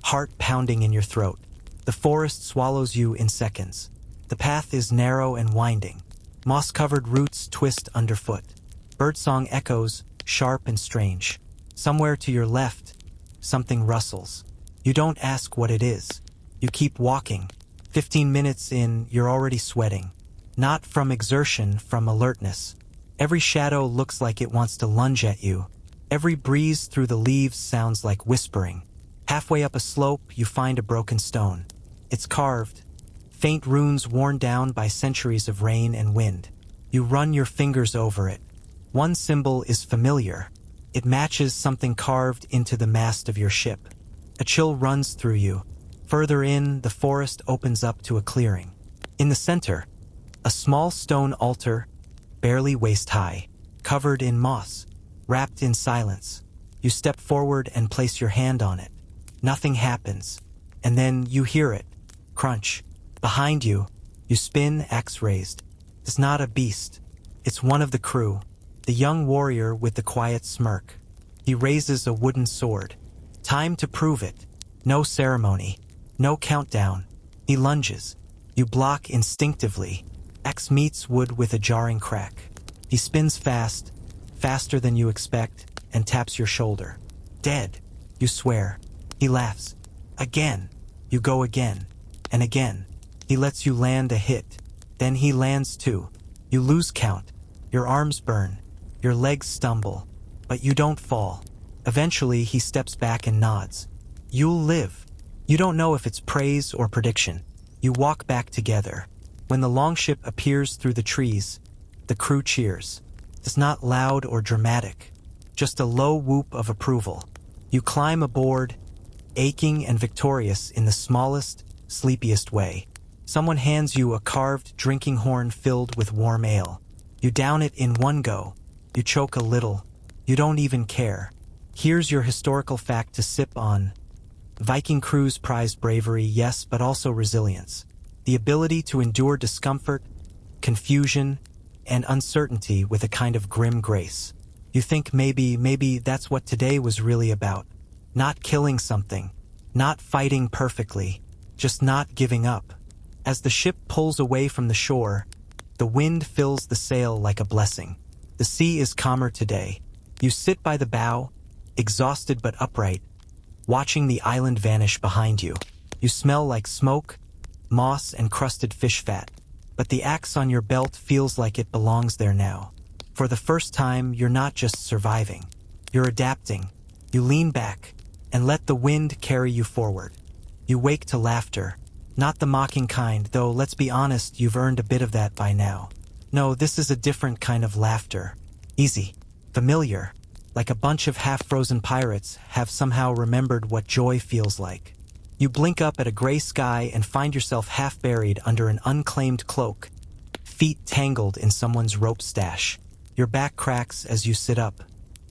heart pounding in your throat. The forest swallows you in seconds. The path is narrow and winding. Moss-covered roots twist underfoot. Birdsong echoes, sharp and strange. Somewhere to your left, something rustles. You don't ask what it is. You keep walking. 15 minutes in, you're already sweating. Not from exertion, from alertness. Every shadow looks like it wants to lunge at you. Every breeze through the leaves sounds like whispering. Halfway up a slope, you find a broken stone. It's carved, faint runes worn down by centuries of rain and wind. You run your fingers over it. One symbol is familiar. It matches something carved into the mast of your ship. A chill runs through you. Further in, the forest opens up to a clearing. In the center, a small stone altar, barely waist-high, covered in moss, wrapped in silence. You step forward and place your hand on it. Nothing happens. And then you hear it. Crunch. Behind you, you spin, axe raised. It's not a beast. It's one of the crew, the young warrior with the quiet smirk. He raises a wooden sword. Time to prove it. No ceremony. No countdown. He lunges. You block instinctively. Axe meets wood with a jarring crack. He spins fast, faster than you expect, and taps your shoulder. Dead, you swear. He laughs. Again. You go again. And again. He lets you land a hit. Then he lands too. You lose count. Your arms burn. Your legs stumble. But you don't fall. Eventually, he steps back and nods. You'll live. You don't know if it's praise or prediction. You walk back together. When the Longship appears through the trees, the crew cheers. It's not loud or dramatic. Just a low whoop of approval. You climb aboard, aching and victorious in the smallest, sleepiest way. Someone hands you a carved drinking horn filled with warm ale. You down it in one go. You choke a little. You don't even care. Here's your historical fact to sip on. Viking crews prized bravery, yes, but also resilience. The ability to endure discomfort, confusion, and uncertainty with a kind of grim grace. You think maybe that's what today was really about. Not killing something. Not fighting perfectly. Just not giving up. As the ship pulls away from the shore, the wind fills the sail like a blessing. The sea is calmer today. You sit by the bow, exhausted but upright, watching the island vanish behind you. You smell like smoke, moss, and crusted fish fat. But the axe on your belt feels like it belongs there now. For the first time, you're not just surviving. You're adapting. You lean back and let the wind carry you forward. You wake to laughter. Not the mocking kind, though let's be honest, you've earned a bit of that by now. No, this is a different kind of laughter. Easy. Familiar. Like a bunch of half-frozen pirates have somehow remembered what joy feels like. You blink up at a gray sky and find yourself half-buried under an unclaimed cloak, feet tangled in someone's rope stash. Your back cracks as you sit up.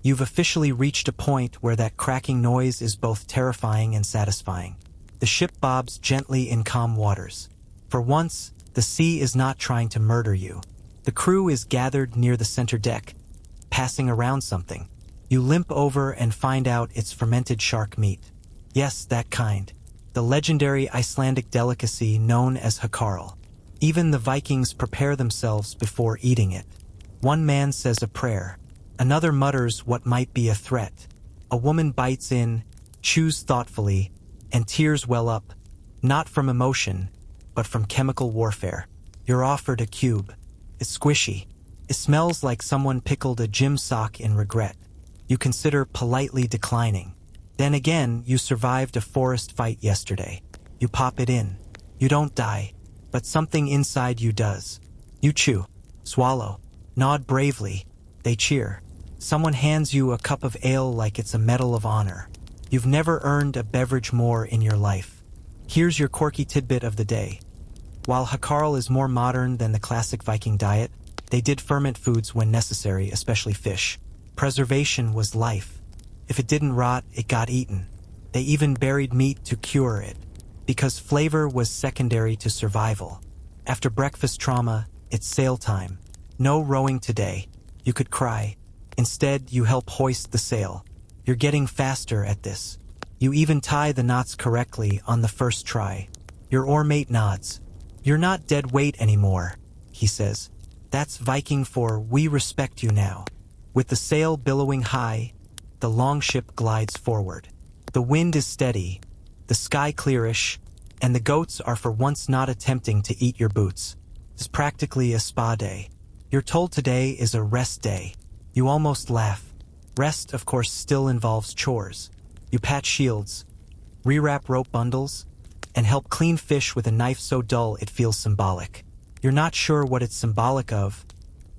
You've officially reached a point where that cracking noise is both terrifying and satisfying. The ship bobs gently in calm waters. For once, the sea is not trying to murder you. The crew is gathered near the center deck, passing around something. You limp over and find out it's fermented shark meat. Yes, that kind. The legendary Icelandic delicacy known as hakarl. Even the Vikings prepare themselves before eating it. One man says a prayer. Another mutters what might be a threat. A woman bites in, chews thoughtfully, and tears well up, not from emotion, but from chemical warfare. You're offered a cube. It's squishy. It smells like someone pickled a gym sock in regret. You consider politely declining. Then again, you survived a forest fight yesterday. You pop it in. You don't die, but something inside you does. You chew, swallow, nod bravely. They cheer. Someone hands you a cup of ale like it's a medal of honor. You've never earned a beverage more in your life. Here's your quirky tidbit of the day. While hakarl is more modern than the classic Viking diet, they did ferment foods when necessary, especially fish. Preservation was life. If it didn't rot, it got eaten. They even buried meat to cure it, because flavor was secondary to survival. After breakfast trauma, it's sail time. No rowing today. You could cry. Instead, you help hoist the sail. You're getting faster at this. You even tie the knots correctly on the first try. Your oarmate nods. You're not dead weight anymore, he says. That's Viking for we respect you now. With the sail billowing high, the Longship glides forward. The wind is steady, the sky clearish, and the goats are for once not attempting to eat your boots. It's practically a spa day. You're told today is a rest day. You almost laugh. Rest, of course, still involves chores. You patch shields, rewrap rope bundles, and help clean fish with a knife so dull it feels symbolic. You're not sure what it's symbolic of,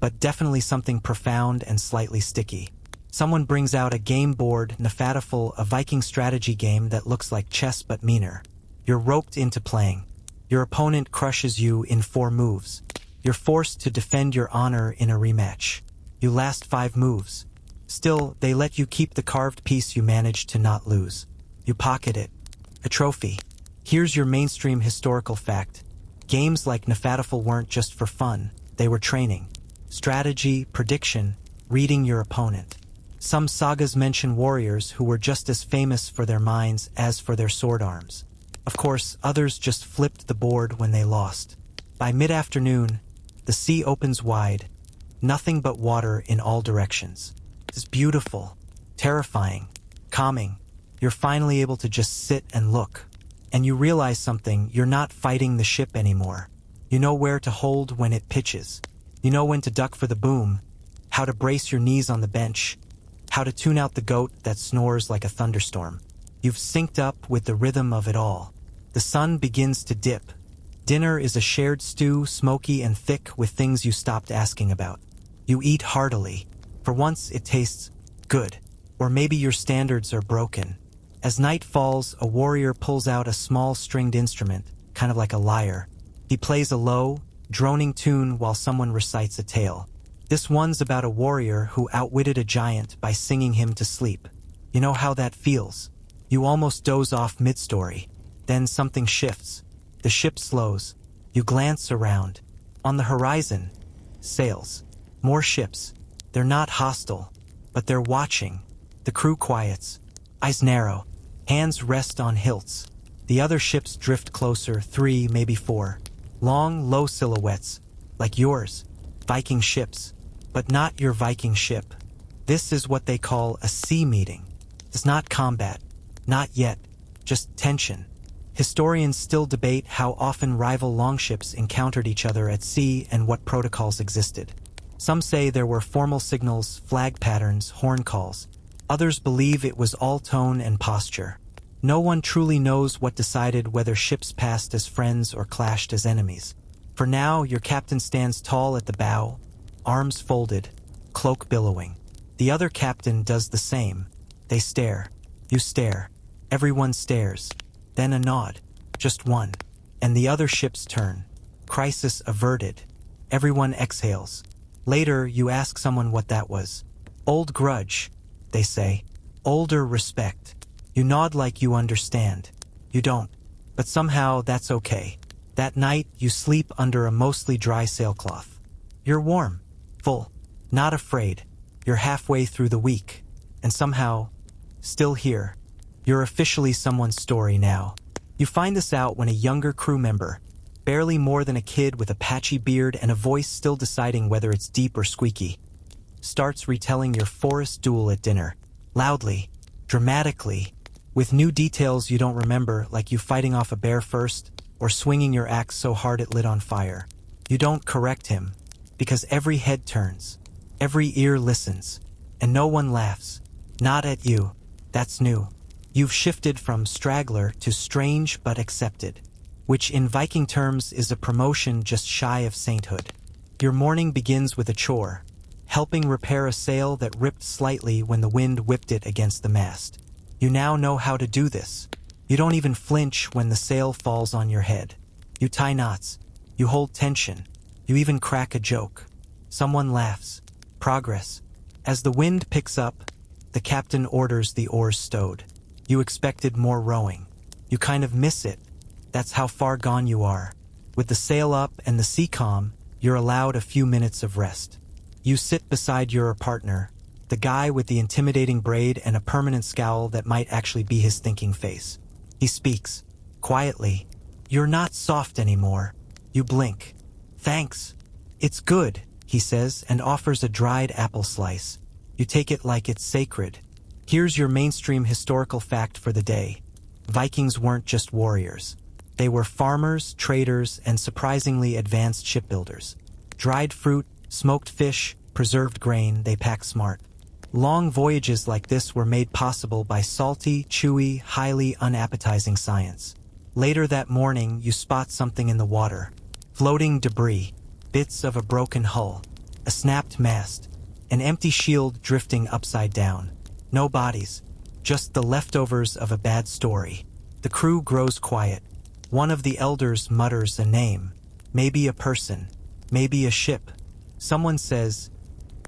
but definitely something profound and slightly sticky. Someone brings out a game board, Nafatiful, a Viking strategy game that looks like chess but meaner. You're roped into playing. Your opponent crushes you in 4 moves. You're forced to defend your honor in a rematch. You last 5 moves. Still, they let you keep the carved piece you managed to not lose. You pocket it. A trophy. Here's your mainstream historical fact. Games like Nafatiful weren't just for fun, they were training. Strategy, prediction, reading your opponent. Some sagas mention warriors who were just as famous for their minds as for their sword arms. Of course, others just flipped the board when they lost. By mid-afternoon, the sea opens wide, nothing but water in all directions. It's beautiful, terrifying, calming. You're finally able to just sit and look. And you realize something, you're not fighting the ship anymore. You know where to hold when it pitches. You know when to duck for the boom, how to brace your knees on the bench, how to tune out the goat that snores like a thunderstorm. You've synced up with the rhythm of it all. The sun begins to dip. Dinner is a shared stew, smoky and thick with things you stopped asking about. You eat heartily. For once, it tastes good. Or maybe your standards are broken. As night falls, a warrior pulls out a small stringed instrument, kind of like a lyre. He plays a low, droning tune while someone recites a tale. This one's about a warrior who outwitted a giant by singing him to sleep. You know how that feels. You almost doze off mid-story. Then something shifts. The ship slows. You glance around. On the horizon, sails. More ships. They're not hostile, but they're watching. The crew quiets. Eyes narrow. Hands rest on hilts. The other ships drift closer, 3, maybe 4. Long, low silhouettes, like yours. Viking ships. But not your Viking ship. This is what they call a sea meeting. It's not combat. Not yet, just tension. Historians still debate how often rival longships encountered each other at sea and what protocols existed. Some say there were formal signals, flag patterns, horn calls. Others believe it was all tone and posture. No one truly knows what decided whether ships passed as friends or clashed as enemies. For now, your captain stands tall at the bow, arms folded, cloak billowing. The other captain does the same. They stare. You stare. Everyone stares. Then a nod. Just one. And the other ships turn. Crisis averted. Everyone exhales. Later, you ask someone what that was. Old grudge, they say. Older respect. You nod like you understand. You don't. But somehow that's okay. That night, you sleep under a mostly dry sailcloth. You're warm. Full. Not afraid. You're halfway through the week. And somehow, still here. You're officially someone's story now. You find this out when a younger crew member, barely more than a kid with a patchy beard and a voice still deciding whether it's deep or squeaky, starts retelling your forest duel at dinner. Loudly. Dramatically. With new details you don't remember, like you fighting off a bear first, or swinging your axe so hard it lit on fire. You don't correct him, because every head turns, every ear listens, and no one laughs. Not at you. That's new. You've shifted from straggler to strange but accepted, which in Viking terms is a promotion just shy of sainthood. Your morning begins with a chore, helping repair a sail that ripped slightly when the wind whipped it against the mast. You now know how to do this. You don't even flinch when the sail falls on your head. You tie knots. You hold tension. You even crack a joke. Someone laughs. Progress. As the wind picks up, the captain orders the oars stowed. You expected more rowing. You kind of miss it. That's how far gone you are. With the sail up and the sea calm, you're allowed a few minutes of rest. You sit beside your partner, the guy with the intimidating braid and a permanent scowl that might actually be his thinking face. He speaks. Quietly. You're not soft anymore. You blink. Thanks. It's good, he says, and offers a dried apple slice. You take it like it's sacred. Here's your mainstream historical fact for the day. Vikings weren't just warriors. They were farmers, traders, and surprisingly advanced shipbuilders. Dried fruit, smoked fish, preserved grain, they packed smart. Long voyages like this were made possible by salty, chewy, highly unappetizing science. Later that morning, you spot something in the water. Floating debris, bits of a broken hull, a snapped mast, an empty shield drifting upside down. No bodies, just the leftovers of a bad story. The crew grows quiet. One of the elders mutters a name. Maybe a person. Maybe a ship. Someone says,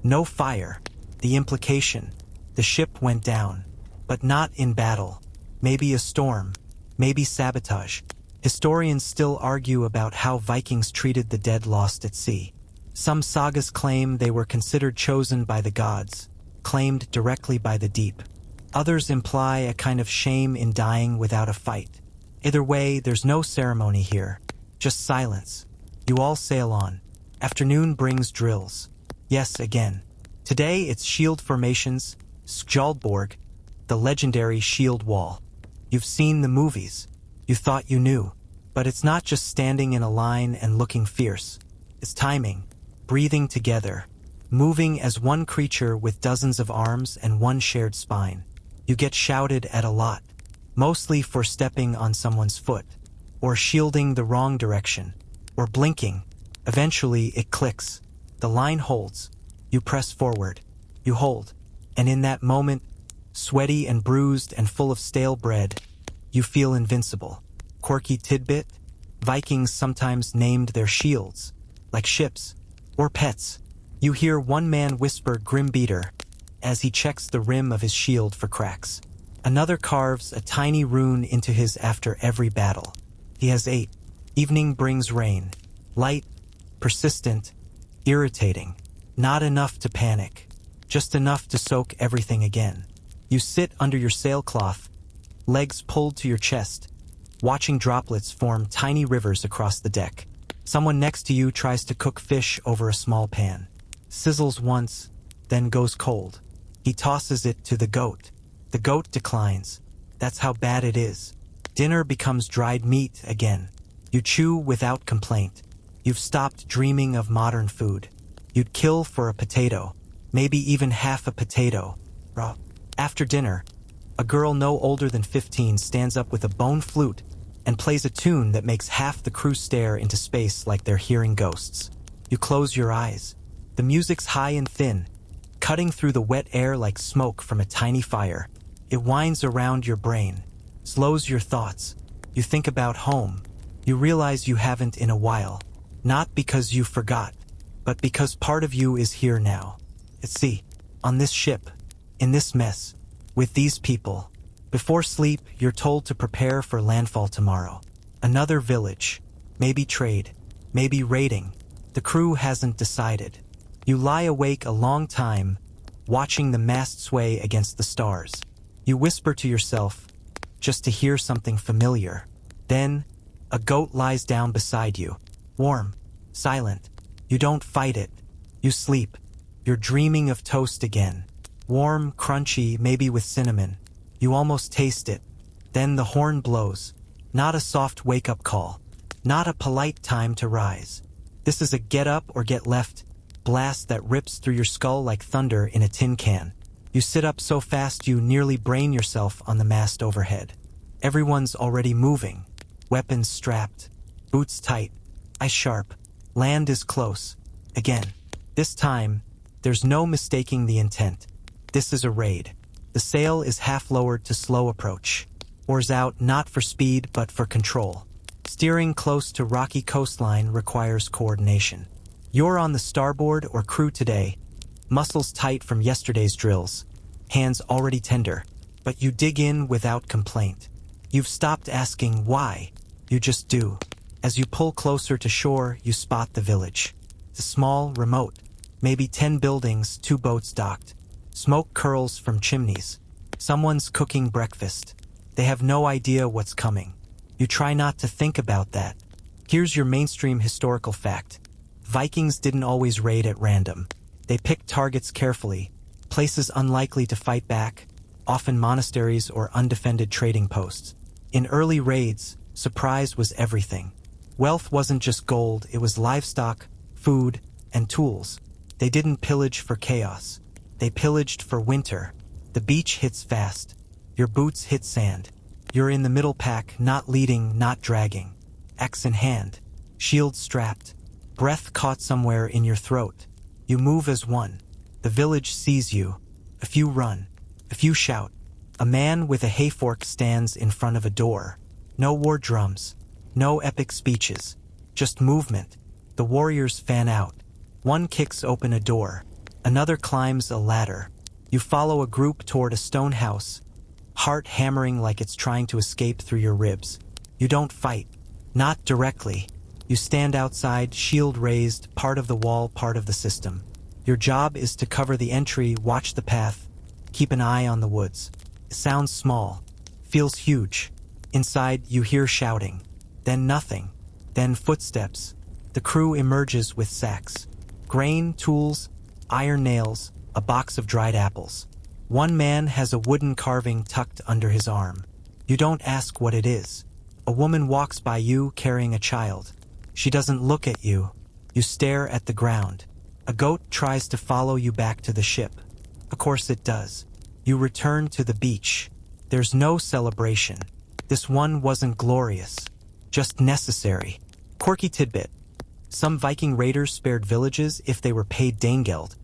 "No fire." The implication, the ship went down. But not in battle. Maybe a storm. Maybe sabotage. Historians still argue about how Vikings treated the dead lost at sea. Some sagas claim they were considered chosen by the gods, claimed directly by the deep. Others imply a kind of shame in dying without a fight. Either way, there's no ceremony here, just silence. You all sail on. Afternoon brings drills. Yes, again. Today it's shield formations, Skjoldborg, the legendary shield wall. You've seen the movies. You thought you knew. But it's not just standing in a line and looking fierce. It's timing, breathing together, moving as one creature with dozens of arms and one shared spine. You get shouted at a lot, mostly for stepping on someone's foot, or shielding the wrong direction, or blinking. Eventually it clicks. The line holds. You press forward. You hold. And in that moment, sweaty and bruised and full of stale bread, you feel invincible. Quirky tidbit? Vikings sometimes named their shields, like ships, or pets. You hear one man whisper "Grim Beater" as he checks the rim of his shield for cracks. Another carves a tiny rune into his after every battle. He has 8. Evening brings rain. Light, persistent, irritating. Not enough to panic. Just enough to soak everything again. You sit under your sailcloth, legs pulled to your chest, watching droplets form tiny rivers across the deck. Someone next to you tries to cook fish over a small pan. Sizzles once, then goes cold. He tosses it to the goat. The goat declines. That's how bad it is. Dinner becomes dried meat again. You chew without complaint. You've stopped dreaming of modern food. You'd kill for a potato, maybe even half a potato. Raw. After dinner, a girl no older than 15 stands up with a bone flute and plays a tune that makes half the crew stare into space like they're hearing ghosts. You close your eyes. The music's high and thin, cutting through the wet air like smoke from a tiny fire. It winds around your brain, slows your thoughts. You think about home. You realize you haven't in a while. Not because you forgot, but because part of you is here now. At sea, on this ship, in this mess, with these people. Before sleep, you're told to prepare for landfall tomorrow. Another village, maybe trade, maybe raiding. The crew hasn't decided. You lie awake a long time, watching the mast sway against the stars. You whisper to yourself, just to hear something familiar. Then, a goat lies down beside you. Warm, silent. You don't fight it. You sleep. You're dreaming of toast again. Warm, crunchy, maybe with cinnamon. You almost taste it. Then the horn blows. Not a soft wake-up call. Not a polite time to rise. This is a get up or get left blast that rips through your skull like thunder in a tin can. You sit up so fast you nearly brain yourself on the mast overhead. Everyone's already moving. Weapons strapped. Boots tight. Eyes sharp. Land is close. Again. This time, there's no mistaking the intent. This is a raid. The sail is half lowered to slow approach. Oars out not for speed but for control. Steering close to rocky coastline requires coordination. You're on the starboard or crew today. Muscles tight from yesterday's drills. Hands already tender. But you dig in without complaint. You've stopped asking why. You just do. As you pull closer to shore, you spot the village. It's small, remote. Maybe 10 buildings, 2 boats docked. Smoke curls from chimneys. Someone's cooking breakfast. They have no idea what's coming. You try not to think about that. Here's your mainstream historical fact. Vikings didn't always raid at random. They picked targets carefully, places unlikely to fight back, often monasteries or undefended trading posts. In early raids, surprise was everything. Wealth wasn't just gold, it was livestock, food, and tools. They didn't pillage for chaos. They pillaged for winter. The beach hits fast. Your boots hit sand. You're in the middle pack, not leading, not dragging. Axe in hand. Shield strapped. Breath caught somewhere in your throat. You move as one. The village sees you. A few run. A few shout. A man with a hayfork stands in front of a door. No war drums. No epic speeches. Just movement. The warriors fan out. One kicks open a door. Another climbs a ladder. You follow a group toward a stone house, heart hammering like it's trying to escape through your ribs. You don't fight. Not directly. You stand outside, shield raised, part of the wall, part of the system. Your job is to cover the entry, watch the path, keep an eye on the woods. It sounds small, feels huge. Inside, you hear shouting. Then nothing. Then footsteps. The crew emerges with sacks. Grain, tools, iron nails, a box of dried apples. One man has a wooden carving tucked under his arm. You don't ask what it is. A woman walks by you carrying a child. She doesn't look at you. You stare at the ground. A goat tries to follow you back to the ship. Of course it does. You return to the beach. There's no celebration. This one wasn't glorious. Just necessary. Quirky tidbit. Some Viking raiders spared villages if they were paid Danegeld.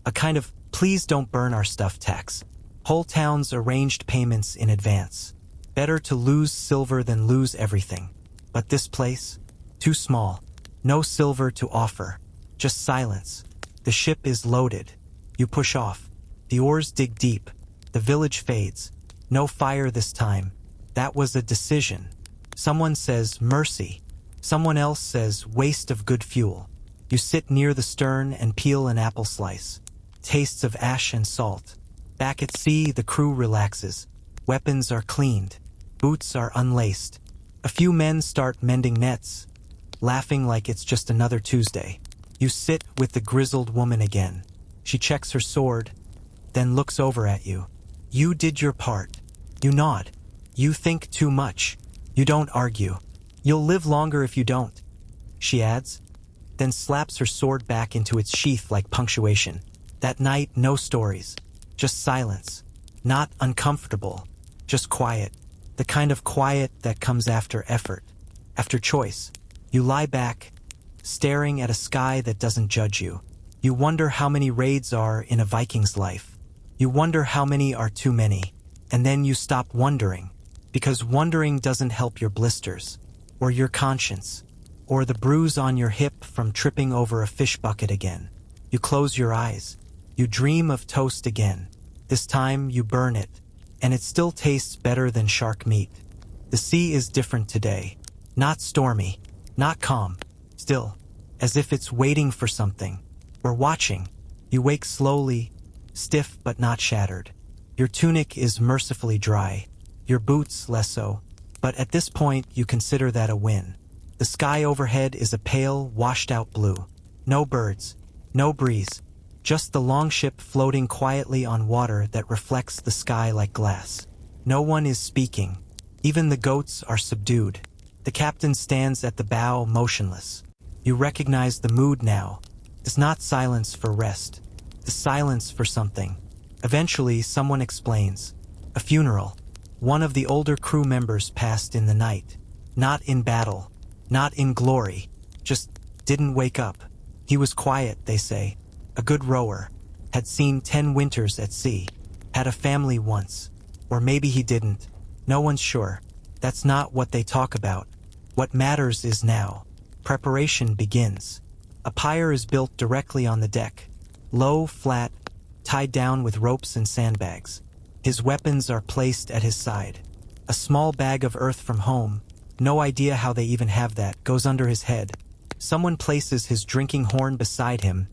A kind of, please don't burn our stuff tax. Whole towns arranged payments in advance. Better to lose silver than lose everything. But this place? Too small. No silver to offer. Just silence. The ship is loaded. You push off. The oars dig deep. The village fades. No fire this time. That was a decision. Someone says mercy. Someone else says waste of good fuel. You sit near the stern and peel an apple slice. Tastes of ash and salt. Back at sea, the crew relaxes. Weapons are cleaned. Boots are unlaced. A few men start mending nets, laughing like it's just another Tuesday. You sit with the grizzled woman again. She checks her sword, then looks over at you. You did your part. You nod. You think too much. You don't argue. You'll live longer if you don't, she adds, then slaps her sword back into its sheath like punctuation. That night, no stories. Just silence. Not uncomfortable. Just quiet. The kind of quiet that comes after effort. After choice. You lie back, staring at a sky that doesn't judge you. You wonder how many raids are in a Viking's life. You wonder how many are too many. And then you stop wondering. Because wondering doesn't help your blisters. Or your conscience. Or the bruise on your hip from tripping over a fish bucket again. You close your eyes. You dream of toast again. This time you burn it. And it still tastes better than shark meat. The sea is different today. Not stormy. Not calm. Still. As if it's waiting for something. We're watching. You wake slowly. Stiff but not shattered. Your tunic is mercifully dry. Your boots less so. But at this point you consider that a win. The sky overhead is a pale, washed-out blue. No birds. No breeze. Just the Longship floating quietly on water that reflects the sky like glass. No one is speaking. Even the goats are subdued. The captain stands at the bow motionless. You recognize the mood now. It's not silence for rest. It's silence for something. Eventually, someone explains. A funeral. One of the older crew members passed in the night. Not in battle. Not in glory. Just didn't wake up. He was quiet, they say. A good rower. Had seen 10 winters at sea. Had a family once. Or maybe he didn't. No one's sure. That's not what they talk about. What matters is now. Preparation begins. A pyre is built directly on the deck. Low, flat, tied down with ropes and sandbags. His weapons are placed at his side. A small bag of earth from home, no idea how they even have that, goes under his head. Someone places his drinking horn beside him,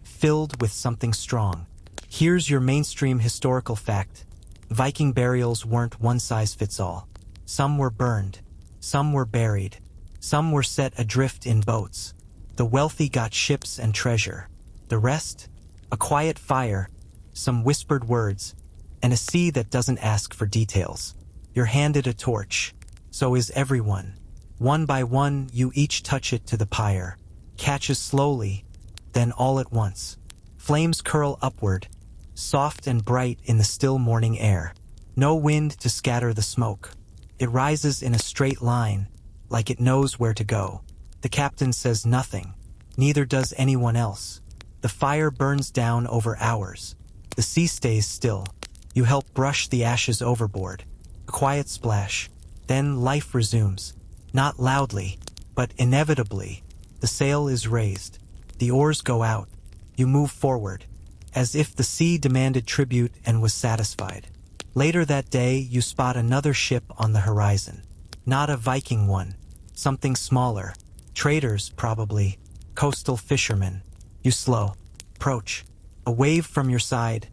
filled with something strong. Here's your mainstream historical fact. Viking burials weren't one size fits all. Some were burned. Some were buried. Some were set adrift in boats. The wealthy got ships and treasure. The rest? A quiet fire, some whispered words, and a sea that doesn't ask for details. You're handed a torch. So is everyone. One by one, you each touch it to the pyre. Catches slowly, then all at once. Flames curl upward, soft and bright in the still morning air. No wind to scatter the smoke. It rises in a straight line, like it knows where to go. The captain says nothing. Neither does anyone else. The fire burns down over hours. The sea stays still. You help brush the ashes overboard. A quiet splash. Then life resumes. Not loudly, but inevitably. The sail is raised. The oars go out. You move forward, as if the sea demanded tribute and was satisfied. Later that day, you spot another ship on the horizon. Not a Viking one. Something smaller. Traders, probably. Coastal fishermen. You slow. Approach. A wave from your side.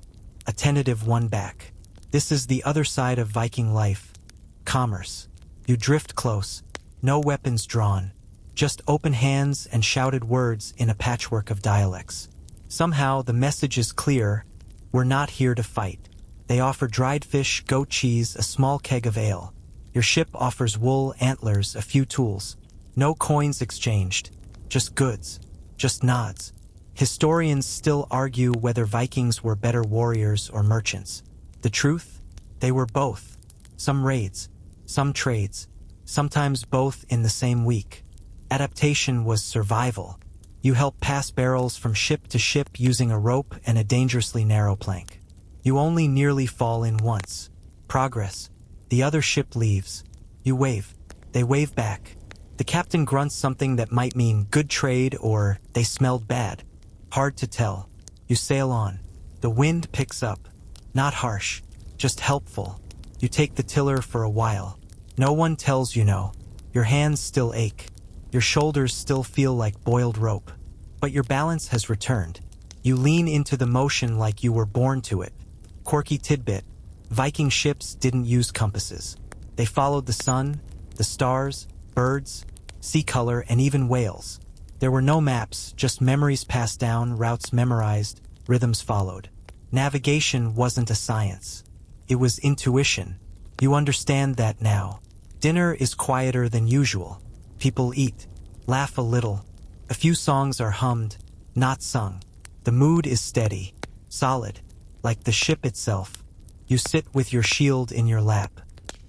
A tentative one back. This is the other side of Viking life. Commerce. You drift close. No weapons drawn. Just open hands and shouted words in a patchwork of dialects. Somehow the message is clear. We're not here to fight. They offer dried fish, goat cheese, a small keg of ale. Your ship offers wool, antlers, a few tools. No coins exchanged. Just goods. Just nods. Historians still argue whether Vikings were better warriors or merchants. The truth? They were both. Some raids. Some trades. Sometimes both in the same week. Adaptation was survival. You help pass barrels from ship to ship using a rope and a dangerously narrow plank. You only nearly fall in once. Progress. The other ship leaves. You wave. They wave back. The captain grunts something that might mean good trade or they smelled bad. Hard to tell. You sail on. The wind picks up. Not harsh. Just helpful. You take the tiller for a while. No one tells you no. Your hands still ache. Your shoulders still feel like boiled rope. But your balance has returned. You lean into the motion like you were born to it. Quirky tidbit. Viking ships didn't use compasses. They followed the sun, the stars, birds, sea color, and even whales. There were no maps, just memories passed down, routes memorized, rhythms followed. Navigation wasn't a science. It was intuition. You understand that now. Dinner is quieter than usual. People eat, laugh a little. A few songs are hummed, not sung. The mood is steady, solid, like the ship itself. You sit with your shield in your lap.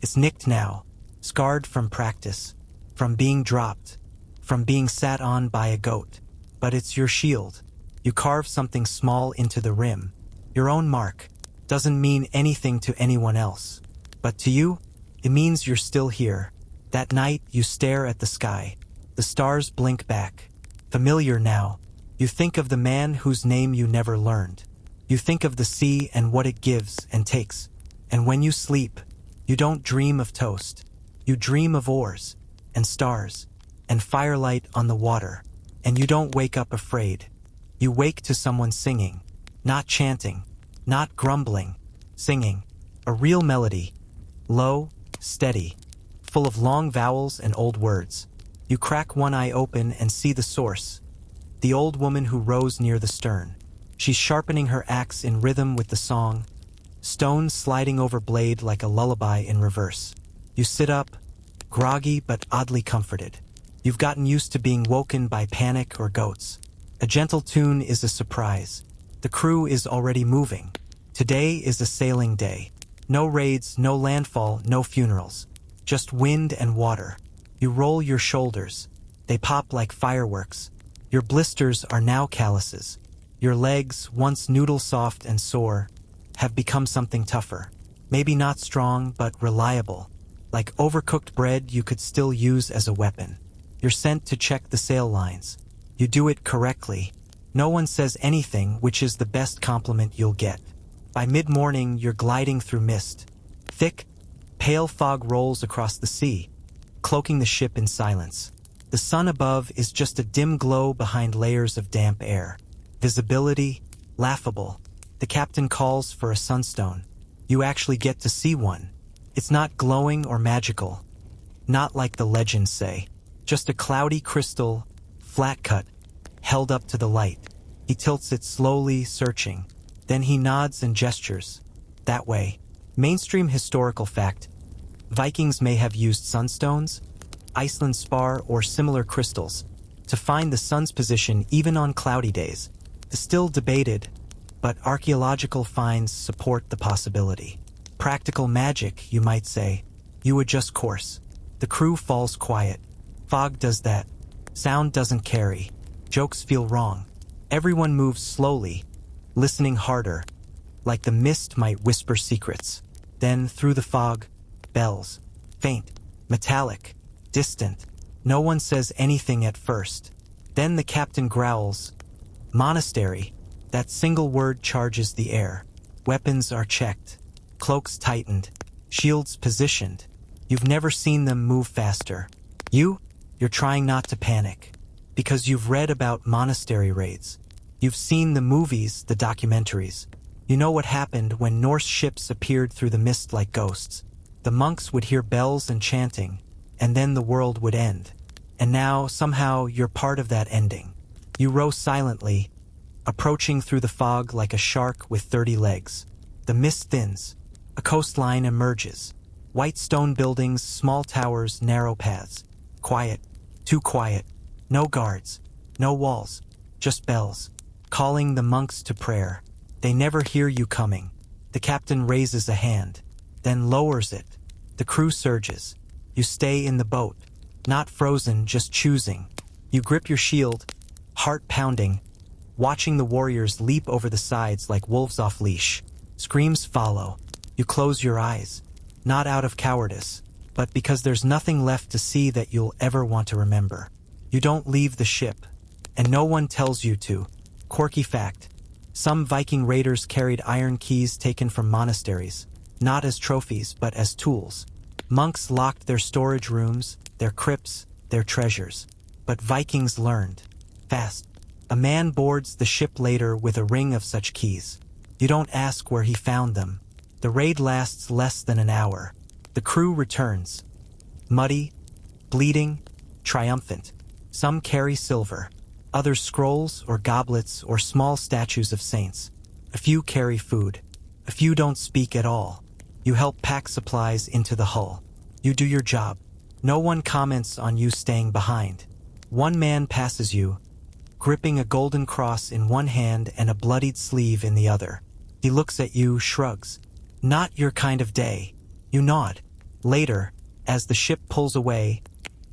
It's nicked now, scarred from practice, from being dropped, from being sat on by a goat. But it's your shield. You carve something small into the rim. Your own mark. Doesn't mean anything to anyone else. But to you, it means you're still here. That night, you stare at the sky. The stars blink back. Familiar now. You think of the man whose name you never learned. You think of the sea and what it gives and takes. And when you sleep, you don't dream of toast. You dream of oars, and stars, and firelight on the water. And you don't wake up afraid. You wake to someone singing, not chanting, not grumbling, singing, a real melody, low, steady, full of long vowels and old words. You crack one eye open and see the source, the old woman who rows near the stern. She's sharpening her axe in rhythm with the song, stones sliding over blade like a lullaby in reverse. You sit up, groggy but oddly comforted. You've gotten used to being woken by panic or goats. A gentle tune is a surprise. The crew is already moving. Today is a sailing day. No raids, no landfall, no funerals. Just wind and water. You roll your shoulders. They pop like fireworks. Your blisters are now calluses. Your legs, once noodle-soft and sore, have become something tougher. Maybe not strong, but reliable. Like overcooked bread you could still use as a weapon. You're sent to check the sail lines. You do it correctly. No one says anything, which is the best compliment you'll get. By mid-morning, you're gliding through mist. Thick, pale fog rolls across the sea, cloaking the ship in silence. The sun above is just a dim glow behind layers of damp air. Visibility, laughable. The captain calls for a sunstone. You actually get to see one. It's not glowing or magical. Not like the legends say. Just a cloudy crystal, flat cut, held up to the light. He tilts it slowly, searching. Then he nods and gestures. That way. Mainstream historical fact. Vikings may have used sunstones, Iceland spar, or similar crystals to find the sun's position even on cloudy days. It's still debated, but archaeological finds support the possibility. Practical magic, you might say. You adjust course. The crew falls quiet. Fog does that. Sound doesn't carry. Jokes feel wrong. Everyone moves slowly, listening harder, like the mist might whisper secrets. Then, through the fog, bells. Faint, metallic, distant. No one says anything at first. Then the captain growls. Monastery. That single word charges the air. Weapons are checked. Cloaks tightened. Shields positioned. You've never seen them move faster. You're trying not to panic. Because you've read about monastery raids. You've seen the movies, the documentaries. You know what happened when Norse ships appeared through the mist like ghosts. The monks would hear bells and chanting, and then the world would end. And now, somehow, you're part of that ending. You row silently, approaching through the fog like a shark with 30 legs. The mist thins. A coastline emerges. White stone buildings, small towers, narrow paths. Quiet. Too quiet. No guards. No walls. Just bells. Calling the monks to prayer. They never hear you coming. The captain raises a hand, then lowers it. The crew surges. You stay in the boat. Not frozen, just choosing. You grip your shield, heart pounding, watching the warriors leap over the sides like wolves off leash. Screams follow. You close your eyes. Not out of cowardice, but because there's nothing left to see that you'll ever want to remember. You don't leave the ship, and no one tells you to. Quirky fact. Some Viking raiders carried iron keys taken from monasteries, not as trophies but as tools. Monks locked their storage rooms, their crypts, their treasures. But Vikings learned. Fast. A man boards the ship later with a ring of such keys. You don't ask where he found them. The raid lasts less than an hour. The crew returns. Muddy, bleeding, triumphant. Some carry silver. Others scrolls or goblets or small statues of saints. A few carry food. A few don't speak at all. You help pack supplies into the hull. You do your job. No one comments on you staying behind. One man passes you, gripping a golden cross in one hand and a bloodied sleeve in the other. He looks at you, shrugs. Not your kind of day. You nod. Later, as the ship pulls away,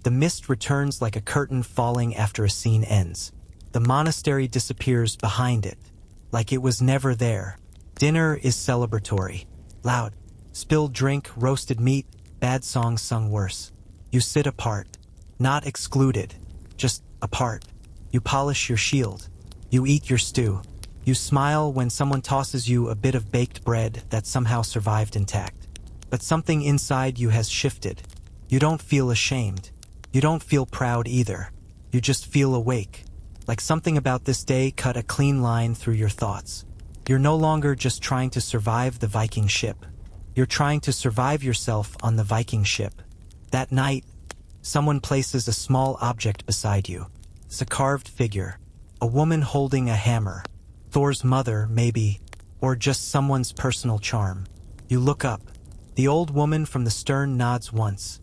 the mist returns like a curtain falling after a scene ends. The monastery disappears behind it, like it was never there. Dinner is celebratory. Loud. Spilled drink, roasted meat, bad songs sung worse. You sit apart. Not excluded. Just apart. You polish your shield. You eat your stew. You smile when someone tosses you a bit of baked bread that somehow survived intact. But something inside you has shifted. You don't feel ashamed. You don't feel proud either. You just feel awake. Like something about this day cut a clean line through your thoughts. You're no longer just trying to survive the Viking ship. You're trying to survive yourself on the Viking ship. That night, someone places a small object beside you. It's a carved figure. A woman holding a hammer. Thor's mother, maybe, or just someone's personal charm. You look up. The old woman from the stern nods once,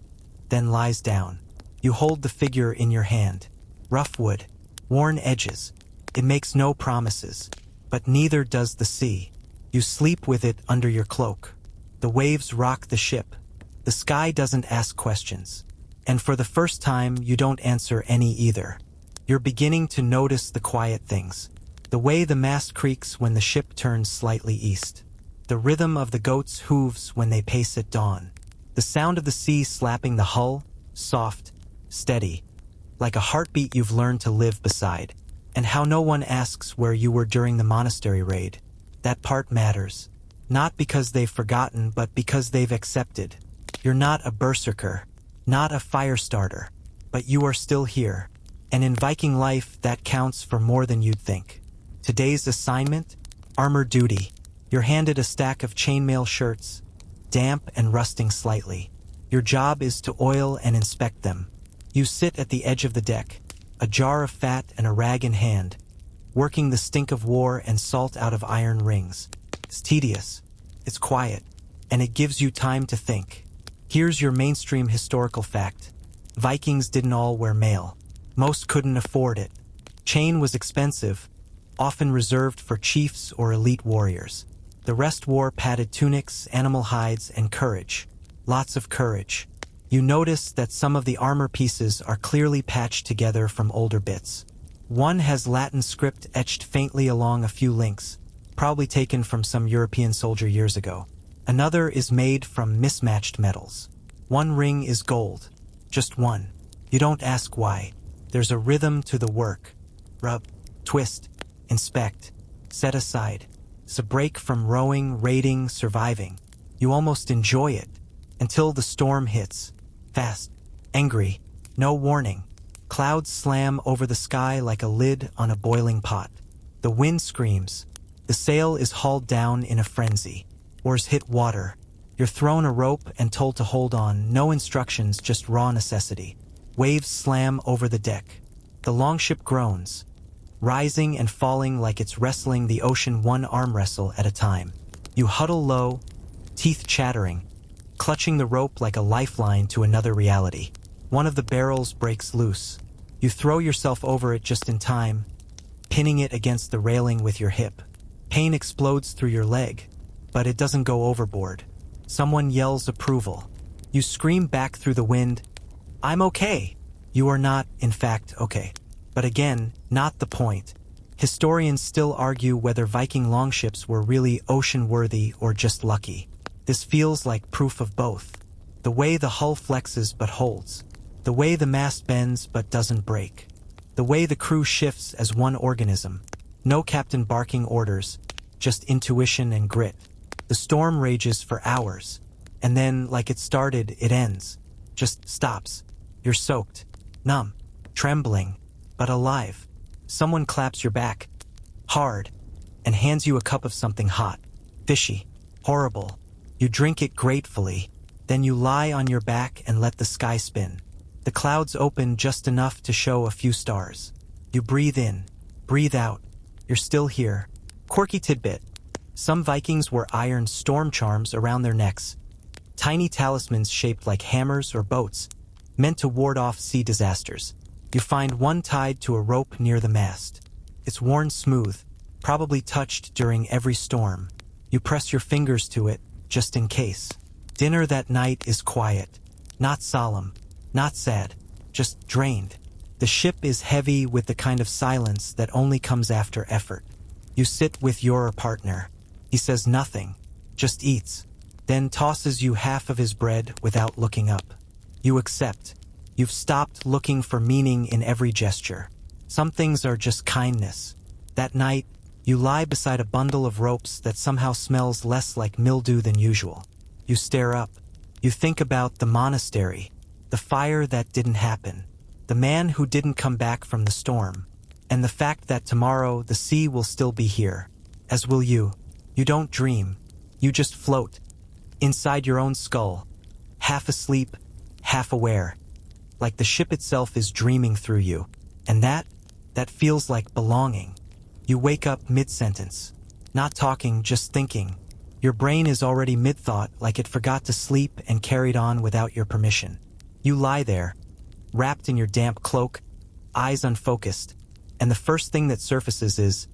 then lies down. You hold the figure in your hand. Rough wood, worn edges. It makes no promises, but neither does the sea. You sleep with it under your cloak. The waves rock the ship. The sky doesn't ask questions. And for the first time, you don't answer any either. You're beginning to notice the quiet things. The way the mast creaks when the ship turns slightly east. The rhythm of the goats' hooves when they pace at dawn. The sound of the sea slapping the hull, soft, steady, like a heartbeat you've learned to live beside. And how no one asks where you were during the monastery raid. That part matters. Not because they've forgotten, but because they've accepted. You're not a berserker, not a fire starter, but you are still here. And in Viking life, that counts for more than you'd think. Today's assignment? Armor duty. You're handed a stack of chainmail shirts, damp and rusting slightly. Your job is to oil and inspect them. You sit at the edge of the deck, a jar of fat and a rag in hand, working the stink of war and salt out of iron rings. It's tedious, it's quiet, and it gives you time to think. Here's your mainstream historical fact. Vikings didn't all wear mail. Most couldn't afford it. Chain was expensive, often reserved for chiefs or elite warriors. The rest wore padded tunics, animal hides, and courage. Lots of courage. You notice that some of the armor pieces are clearly patched together from older bits. One has Latin script etched faintly along a few links, probably taken from some European soldier years ago. Another is made from mismatched metals. One ring is gold. Just one. You don't ask why. There's a rhythm to the work. Rub, twist, inspect, set aside. It's a break from rowing, raiding, surviving. You almost enjoy it, until the storm hits. Fast, angry, no warning. Clouds slam over the sky like a lid on a boiling pot. The wind screams. The sail is hauled down in a frenzy. Oars hit water. You're thrown a rope and told to hold on, no instructions, just raw necessity. Waves slam over the deck. The longship groans, rising and falling like it's wrestling the ocean one arm wrestle at a time. You huddle low, teeth chattering, clutching the rope like a lifeline to another reality. One of the barrels breaks loose. You throw yourself over it just in time, pinning it against the railing with your hip. Pain explodes through your leg, but it doesn't go overboard. Someone yells approval. You scream back through the wind, "I'm okay." You are not, in fact, okay. But again, not the point. Historians still argue whether Viking longships were really ocean-worthy or just lucky. This feels like proof of both. The way the hull flexes but holds. The way the mast bends but doesn't break. The way the crew shifts as one organism. No captain barking orders, just intuition and grit. The storm rages for hours, and then, like it started, it ends. Just stops. You're soaked, numb, trembling, but alive. Someone claps your back, hard, and hands you a cup of something hot, fishy, horrible. You drink it gratefully, then you lie on your back and let the sky spin. The clouds open just enough to show a few stars. You breathe in, breathe out. You're still here. Quirky tidbit. Some Vikings wore iron storm charms around their necks, tiny talismans shaped like hammers or boats, meant to ward off sea disasters. You find one tied to a rope near the mast. It's worn smooth, probably touched during every storm. You press your fingers to it, just in case. Dinner that night is quiet. Not solemn, not sad, just drained. The ship is heavy with the kind of silence that only comes after effort. You sit with your partner. He says nothing, just eats, then tosses you half of his bread without looking up. You accept. You've stopped looking for meaning in every gesture. Some things are just kindness. That night, you lie beside a bundle of ropes that somehow smells less like mildew than usual. You stare up. You think about the monastery, the fire that didn't happen, the man who didn't come back from the storm, and the fact that tomorrow the sea will still be here, as will you. You don't dream. You just float, inside your own skull, half asleep, half aware, like the ship itself is dreaming through you. And that feels like belonging. You wake up mid-sentence, not talking, just thinking. Your brain is already mid-thought, like it forgot to sleep and carried on without your permission. You lie there, wrapped in your damp cloak, eyes unfocused, and the first thing that surfaces is,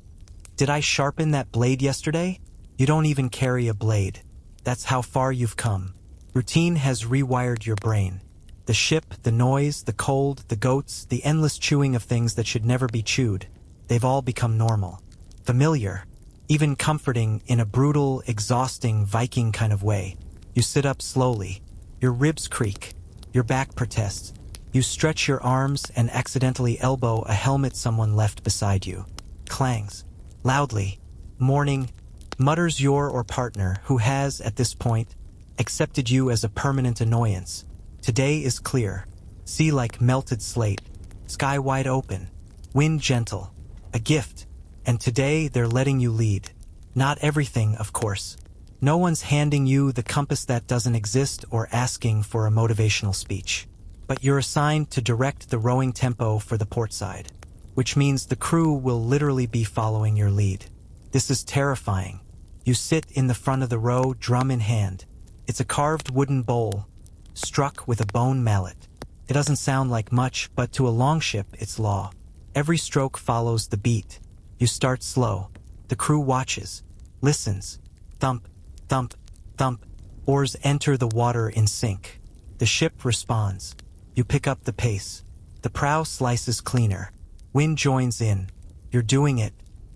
did I sharpen that blade yesterday? You don't even carry a blade. That's how far you've come. Routine has rewired your brain. The ship, the noise, the cold, the goats, the endless chewing of things that should never be chewed. They've all become normal. Familiar. Even comforting in a brutal, exhausting Viking kind of way. You sit up slowly. Your ribs creak. Your back protests. You stretch your arms and accidentally elbow a helmet someone left beside you. Clangs. Loudly. Morning. Mutters your or partner who has, at this point, accepted you as a permanent annoyance. Today is clear. Sea like melted slate. Sky wide open. Wind gentle. A gift. And today they're letting you lead. Not everything, of course. No one's handing you the compass that doesn't exist or asking for a motivational speech. But you're assigned to direct the rowing tempo for the port side, which means the crew will literally be following your lead. This is terrifying. You sit in the front of the row, drum in hand. It's a carved wooden bowl, struck with a bone mallet. It doesn't sound like much, but to a longship, it's law. Every stroke follows the beat. You start slow. The crew watches, listens. Thump, thump, thump. Oars enter the water in sync. The ship responds. You pick up the pace. The prow slices cleaner. Wind joins in. You're doing it.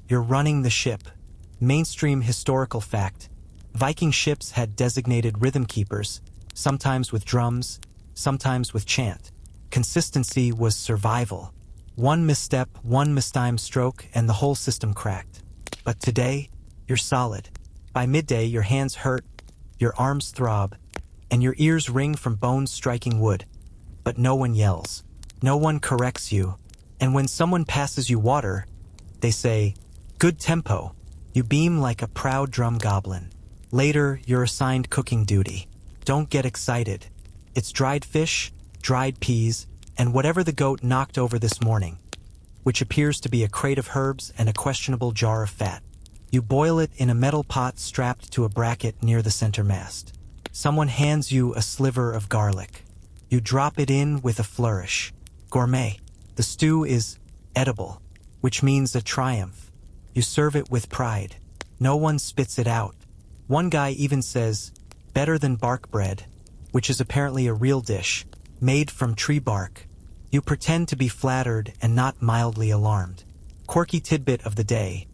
You're running the ship. Mainstream historical fact. Viking ships had designated rhythm keepers, sometimes with drums, sometimes with chant. Consistency was survival. One misstep, one mistimed stroke, and the whole system cracked. But today, you're solid. By midday, your hands hurt, your arms throb, and your ears ring from bones striking wood. But no one yells. No one corrects you. And when someone passes you water, they say, "Good tempo." You beam like a proud drum goblin. Later, you're assigned cooking duty. Don't get excited. It's dried fish, dried peas, and whatever the goat knocked over this morning, which appears to be a crate of herbs and a questionable jar of fat. You boil it in a metal pot strapped to a bracket near the center mast. Someone hands you a sliver of garlic. You drop it in with a flourish. Gourmet. The stew is edible, which means a triumph. You serve it with pride. No one spits it out. One guy even says, "Better than bark bread," which is apparently a real dish, made from tree bark. You pretend to be flattered and not mildly alarmed. Quirky tidbit of the day.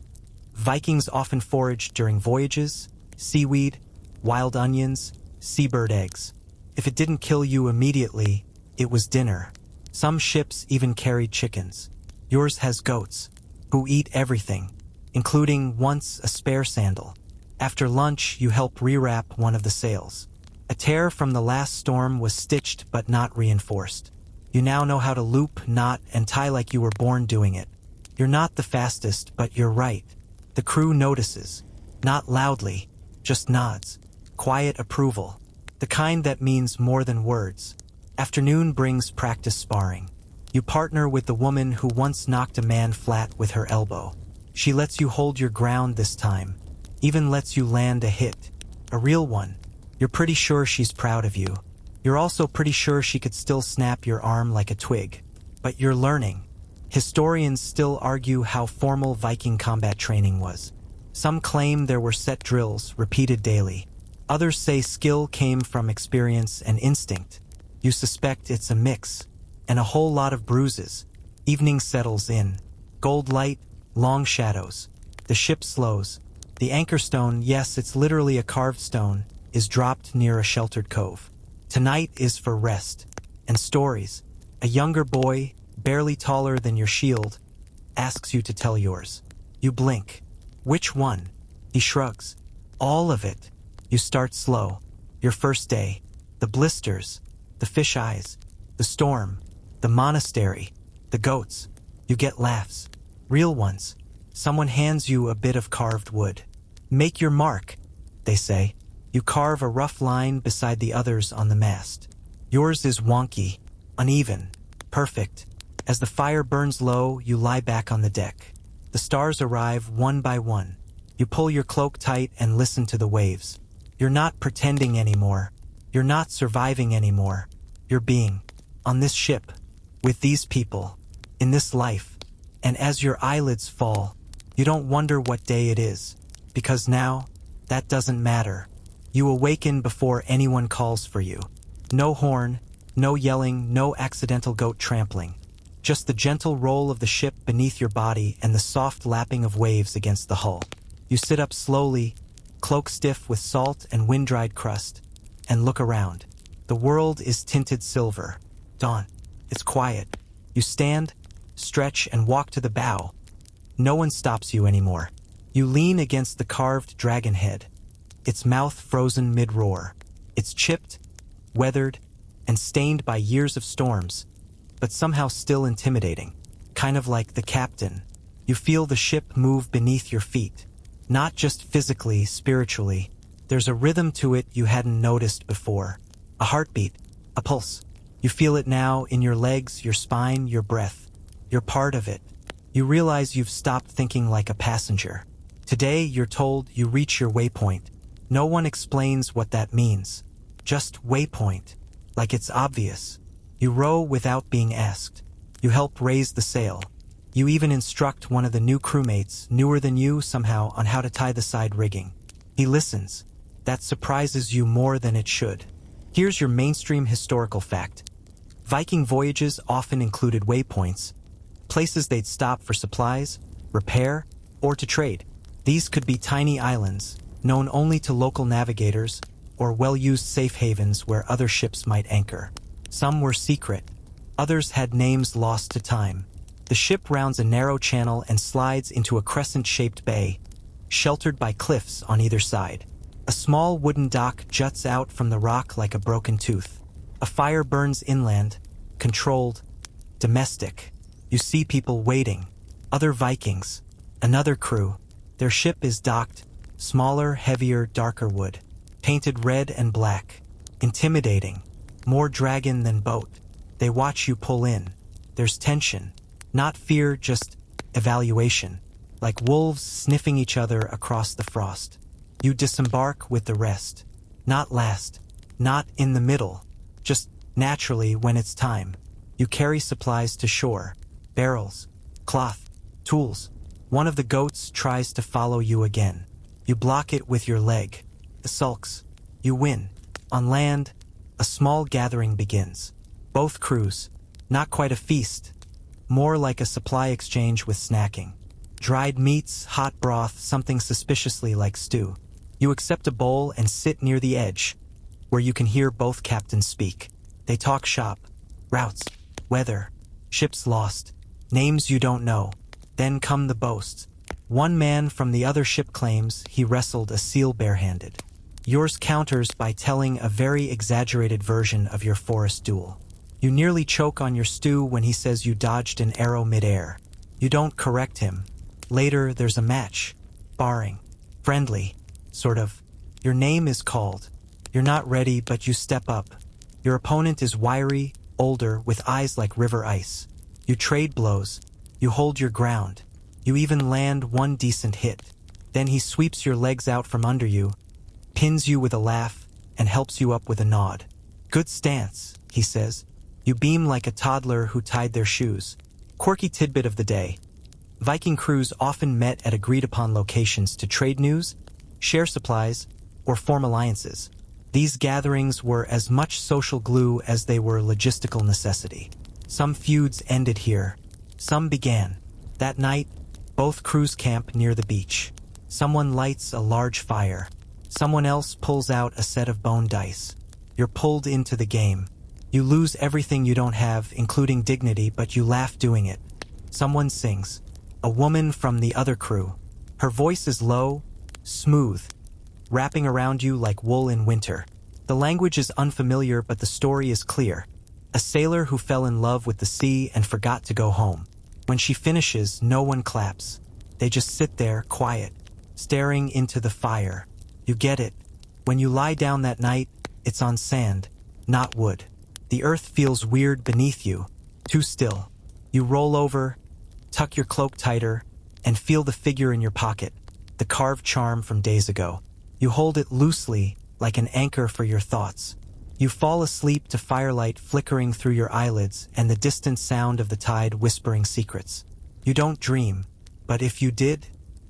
Vikings often foraged during voyages, seaweed, wild onions, seabird eggs. If it didn't kill you immediately, it was dinner. Some ships even carried chickens. Yours has goats, who eat everything, including once a spare sandal. After lunch, you help rewrap one of the sails. A tear from the last storm was stitched but not reinforced. You now know how to loop, knot, and tie like you were born doing it. You're not the fastest, but you're right. The crew notices. Not loudly, just nods. Quiet approval. The kind that means more than words. Afternoon brings practice sparring. You partner with the woman who once knocked a man flat with her elbow. She lets you hold your ground this time. even lets you land a hit. A real one. You're pretty sure she's proud of you. You're also pretty sure she could still snap your arm like a twig. But you're learning. Historians still argue how formal Viking combat training was. Some claim there were set drills, repeated daily. Others say skill came from experience and instinct. You suspect it's a mix. And a whole lot of bruises. Evening settles in. Gold light, long shadows. The ship slows. The anchor stone, yes, it's literally a carved stone, is dropped near a sheltered cove. Tonight is for rest. And stories. A younger boy, barely taller than your shield, asks you to tell yours. You blink. Which one? He shrugs. All of it. You start slow. Your first day. The blisters. The fish eyes. The storm. The monastery. The goats. You get laughs. Real ones. Someone hands you a bit of carved wood. Make your mark, they say. You carve a rough line beside the others on the mast. Yours is wonky, uneven, perfect. As the fire burns low, you lie back on the deck. The stars arrive one by one. You pull your cloak tight and listen to the waves. You're not pretending anymore. You're not surviving anymore. You're being. On this ship. With these people. In this life. And as your eyelids fall, you don't wonder what day it is. Because now, that doesn't matter. You awaken before anyone calls for you. No horn, no yelling, no accidental goat trampling. Just the gentle roll of the ship beneath your body and the soft lapping of waves against the hull. You sit up slowly, cloak stiff with salt and wind-dried crust, and look around. The world is tinted silver. Dawn. It's quiet. You stand, stretch, and walk to the bow. No one stops you anymore. You lean against the carved dragon head. Its mouth frozen mid-roar. It's chipped, weathered, and stained by years of storms, but somehow still intimidating. Kind of like the captain. You feel the ship move beneath your feet. Not just physically, spiritually. There's a rhythm to it you hadn't noticed before. A heartbeat, a pulse. You feel it now in your legs, your spine, your breath. You're part of it. You realize you've stopped thinking like a passenger. Today, you're told you reach your waypoint. No one explains what that means. Just waypoint. Like it's obvious. You row without being asked. You help raise the sail. You even instruct one of the new crewmates, newer than you somehow, on how to tie the side rigging. He listens. That surprises you more than it should. Here's your mainstream historical fact. Viking voyages often included waypoints, places they'd stop for supplies, repair, or to trade. These could be tiny islands, known only to local navigators, or well-used safe havens where other ships might anchor. Some were secret. Others had names lost to time. The ship rounds a narrow channel and slides into a crescent-shaped bay, sheltered by cliffs on either side. A small wooden dock juts out from the rock like a broken tooth. A fire burns inland, controlled, domestic. You see people waiting. Other Vikings. Another crew. Their ship is docked. Smaller, heavier, darker wood. Painted red and black. Intimidating. More dragon than boat. They watch you pull in. There's tension. Not fear, just evaluation. Like wolves sniffing each other across the frost. You disembark with the rest. Not last. Not in the middle. Just naturally when it's time. You carry supplies to shore. Barrels. Cloth. Tools. One of the goats tries to follow you again. You block it with your leg. It sulks. You win. On land, a small gathering begins. Both crews. Not quite a feast. More like a supply exchange with snacking. Dried meats, hot broth, something suspiciously like stew. You accept a bowl and sit near the edge, where you can hear both captains speak. They talk shop. Routes. Weather. Ships lost. Names you don't know. Then come the boasts. One man from the other ship claims he wrestled a seal barehanded. Yours counters by telling a very exaggerated version of your forest duel. You nearly choke on your stew when he says you dodged an arrow midair. You don't correct him. Later, there's a match. Sparring. Friendly. Sort of. Your name is called. You're not ready, but you step up. Your opponent is wiry, older, with eyes like river ice. You trade blows. You hold your ground. You even land one decent hit. Then he sweeps your legs out from under you, pins you with a laugh, and helps you up with a nod. Good stance, he says. You beam like a toddler who tied their shoes. Quirky tidbit of the day. Viking crews often met at agreed-upon locations to trade news, share supplies, or form alliances. These gatherings were as much social glue as they were logistical necessity. Some feuds ended here. Some began. That night, both crews camp near the beach. Someone lights a large fire. Someone else pulls out a set of bone dice. You're pulled into the game. You lose everything you don't have, including dignity, but you laugh doing it. Someone sings. A woman from the other crew. Her voice is low, smooth, wrapping around you like wool in winter. The language is unfamiliar, but the story is clear. A sailor who fell in love with the sea and forgot to go home. When she finishes, no one claps. They just sit there, quiet, staring into the fire. You get it. When you lie down that night, it's on sand, not wood. The earth feels weird beneath you, too still. You roll over, tuck your cloak tighter, and feel the figure in your pocket, the carved charm from days ago. You hold it loosely, like an anchor for your thoughts. You fall asleep to firelight flickering through your eyelids and the distant sound of the tide whispering secrets. You don't dream, but if you did,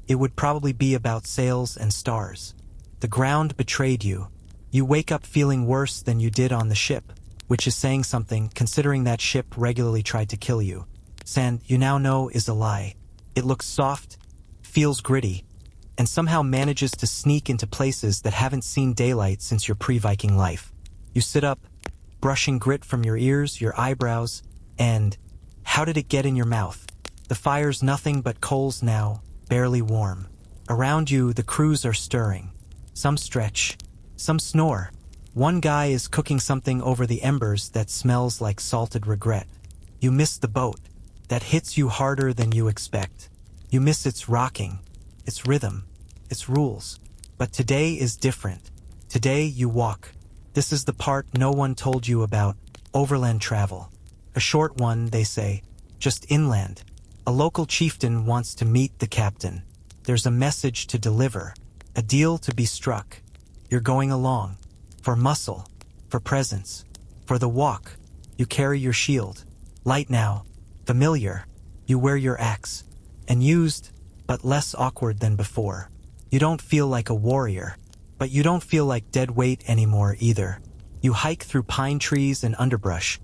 it would probably be about sails and stars. The ground betrayed you. You wake up feeling worse than you did on the ship, which is saying something considering that ship regularly tried to kill you. Sand, you now know, is a lie. It looks soft, feels gritty, and somehow manages to sneak into places that haven't seen daylight since your pre-Viking life. You sit up, brushing grit from your ears, your eyebrows, and how did it get in your mouth? The fire's nothing but coals now, barely warm. Around you, the crews are stirring. Some stretch, some snore. One guy is cooking something over the embers that smells like salted regret. You miss the boat. That hits you harder than you expect. You miss its rocking, its rhythm, its rules. But today is different. Today you walk. This is the part no one told you about, overland travel. A short one, they say, just inland. A local chieftain wants to meet the captain. There's a message to deliver, a deal to be struck. You're going along. For muscle, for presence, for the walk. You carry your shield. Light now, familiar. You wear your axe. And used, but less awkward than before. You don't feel like a warrior, but you don't feel like dead weight anymore either. You hike through pine trees and underbrush,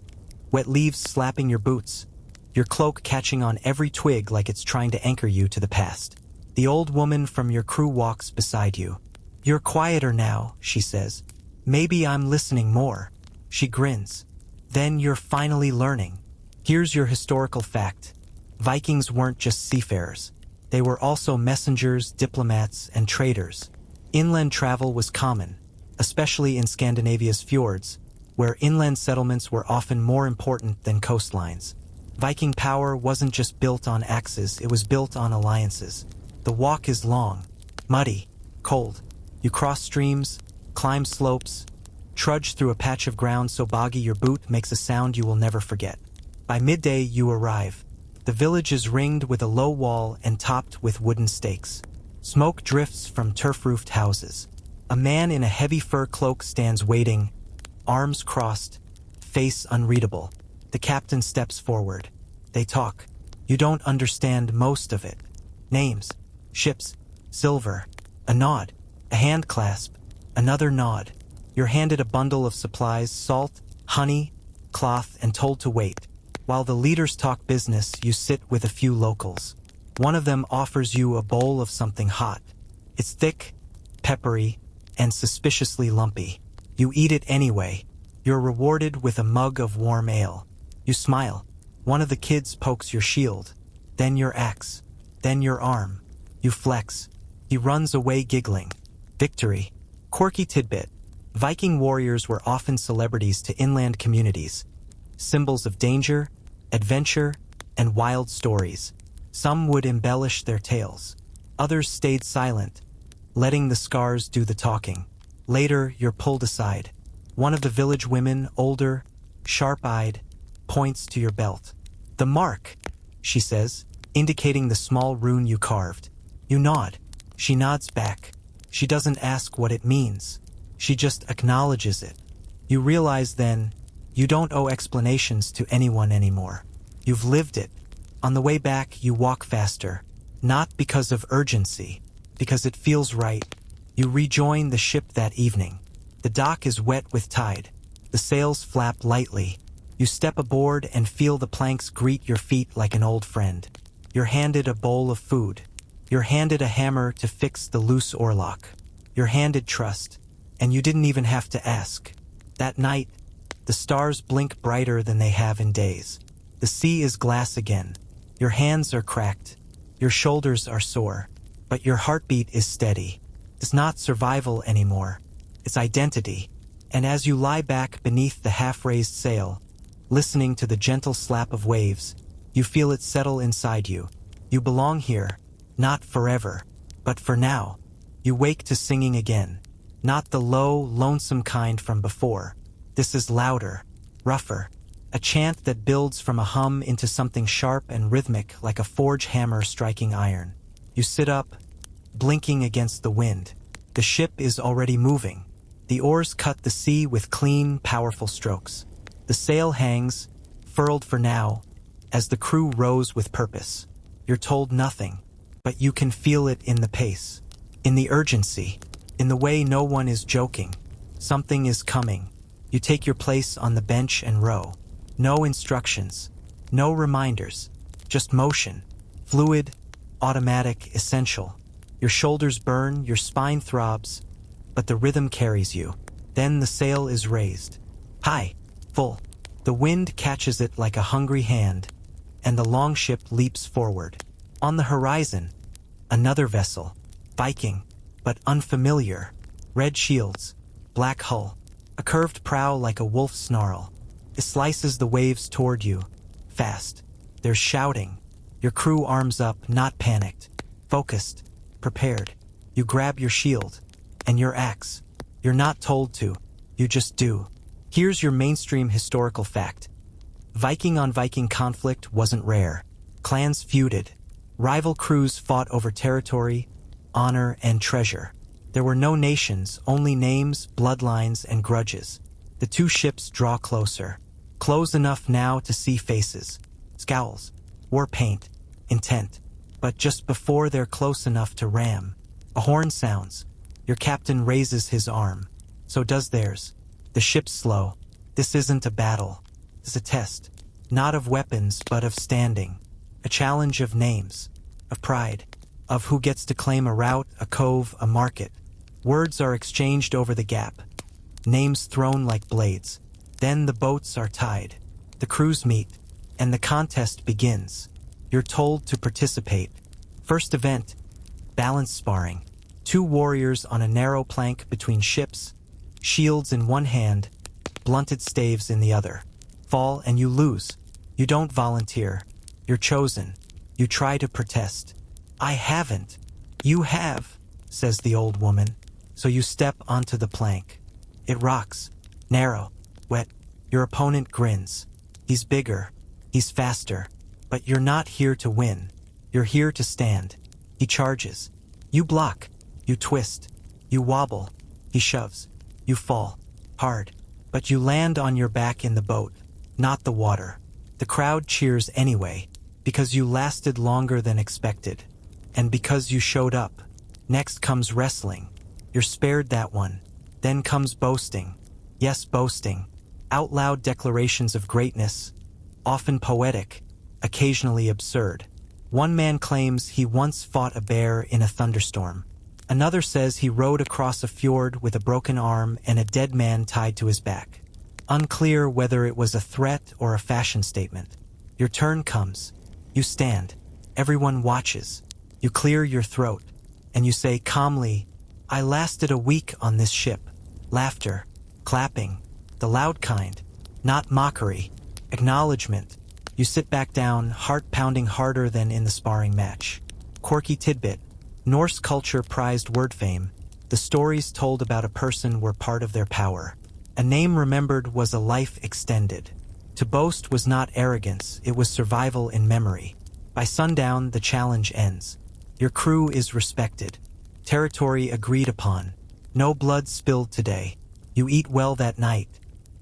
wet leaves slapping your boots, your cloak catching on every twig like it's trying to anchor you to the past. The old woman from your crew walks beside you. You're quieter now, she says. Maybe I'm listening more. She grins. Then you're finally learning. Here's your historical fact. Vikings weren't just seafarers. They were also messengers, diplomats, and traders. Inland travel was common, especially in Scandinavia's fjords, where inland settlements were often more important than coastlines. Viking power wasn't just built on axes, it was built on alliances. The walk is long, muddy, cold. You cross streams, climb slopes, trudge through a patch of ground so boggy your boot makes a sound you will never forget. By midday, you arrive. The village is ringed with a low wall and topped with wooden stakes. Smoke drifts from turf-roofed houses. A man in a heavy fur cloak stands waiting, arms crossed, face unreadable. The captain steps forward. They talk. You don't understand most of it. Names, ships, silver, a nod, a hand clasp, another nod. You're handed a bundle of supplies, salt, honey, cloth, and told to wait. While the leaders talk business, you sit with a few locals. One of them offers you a bowl of something hot. It's thick, peppery, and suspiciously lumpy. You eat it anyway. You're rewarded with a mug of warm ale. You smile. One of the kids pokes your shield, then your axe, then your arm. You flex. He runs away giggling. Victory. Quirky tidbit. Viking warriors were often celebrities to inland communities. Symbols of danger, adventure, and wild stories. Some would embellish their tales. Others stayed silent, letting the scars do the talking. Later, you're pulled aside. One of the village women, older, sharp-eyed, points to your belt. The mark, she says, indicating the small rune you carved. You nod. She nods back. She doesn't ask what it means. She just acknowledges it. You realize then, you don't owe explanations to anyone anymore. You've lived it. On the way back, you walk faster. Not because of urgency, because it feels right. You rejoin the ship that evening. The dock is wet with tide. The sails flap lightly. You step aboard and feel the planks greet your feet like an old friend. You're handed a bowl of food. You're handed a hammer to fix the loose oarlock. You're handed trust, and you didn't even have to ask. That night, the stars blink brighter than they have in days. The sea is glass again. Your hands are cracked. Your shoulders are sore. But your heartbeat is steady. It's not survival anymore. It's identity. And as you lie back beneath the half-raised sail, listening to the gentle slap of waves, you feel it settle inside you. You belong here, not forever, but for now. You wake to singing again. Not the low, lonesome kind from before. This is louder, rougher. A chant that builds from a hum into something sharp and rhythmic like a forge hammer striking iron. You sit up, blinking against the wind. The ship is already moving. The oars cut the sea with clean, powerful strokes. The sail hangs, furled for now, as the crew rows with purpose. You're told nothing, but you can feel it in the pace, in the urgency, in the way no one is joking. Something is coming. You take your place on the bench and row. No instructions, no reminders, just motion. Fluid, automatic, essential. Your shoulders burn, your spine throbs, but the rhythm carries you. Then the sail is raised. High, full. The wind catches it like a hungry hand, and the Longship leaps forward. On the horizon, another vessel. Viking, but unfamiliar. Red shields, black hull, a curved prow like a wolf's snarl. It slices the waves toward you, fast. There's shouting. Your crew arms up, not panicked, focused, prepared. You grab your shield, and your axe. You're not told to, you just do. Here's your mainstream historical fact. Viking on Viking conflict wasn't rare. Clans feuded. Rival crews fought over territory, honor, and treasure. There were no nations, only names, bloodlines, and grudges. The two ships draw closer. Close enough now to see faces, scowls, war paint, intent. But just before they're close enough to ram, a horn sounds. Your captain raises his arm. So does theirs. The ship's slow. This isn't a battle. It's a test. Not of weapons, but of standing. A challenge of names, of pride, of who gets to claim a route, a cove, a market. Words are exchanged over the gap. Names thrown like blades. Then the boats are tied. The crews meet, and the contest begins. You're told to participate. First event, balance sparring. Two warriors on a narrow plank between ships, shields in one hand, blunted staves in the other. Fall and you lose. You don't volunteer. You're chosen. You try to protest. I haven't. You have, says the old woman. So you step onto the plank. It rocks. Narrow. Wet. Your opponent grins. He's bigger. He's faster. But you're not here to win. You're here to stand. He charges. You block. You twist. You wobble. He shoves. You fall. Hard. But you land on your back in the boat, not the water. The crowd cheers anyway, because you lasted longer than expected. And because you showed up. Next comes wrestling. You're spared that one. Then comes boasting. Yes, boasting. Out loud declarations of greatness, often poetic, occasionally absurd. One man claims he once fought a bear in a thunderstorm. Another says he rowed across a fjord with a broken arm and a dead man tied to his back. Unclear whether it was a threat or a fashion statement. Your turn comes. You stand. Everyone watches. You clear your throat, and you say calmly, I lasted a week on this ship. Laughter, clapping, the loud kind, not mockery, acknowledgement. You sit back down, heart pounding harder than in the sparring match. Quirky tidbit. Norse culture prized word fame. The stories told about a person were part of their power. A name remembered was a life extended. To boast was not arrogance, it was survival in memory. By sundown, the challenge ends. Your crew is respected. Territory agreed upon. No blood spilled today. You eat well that night.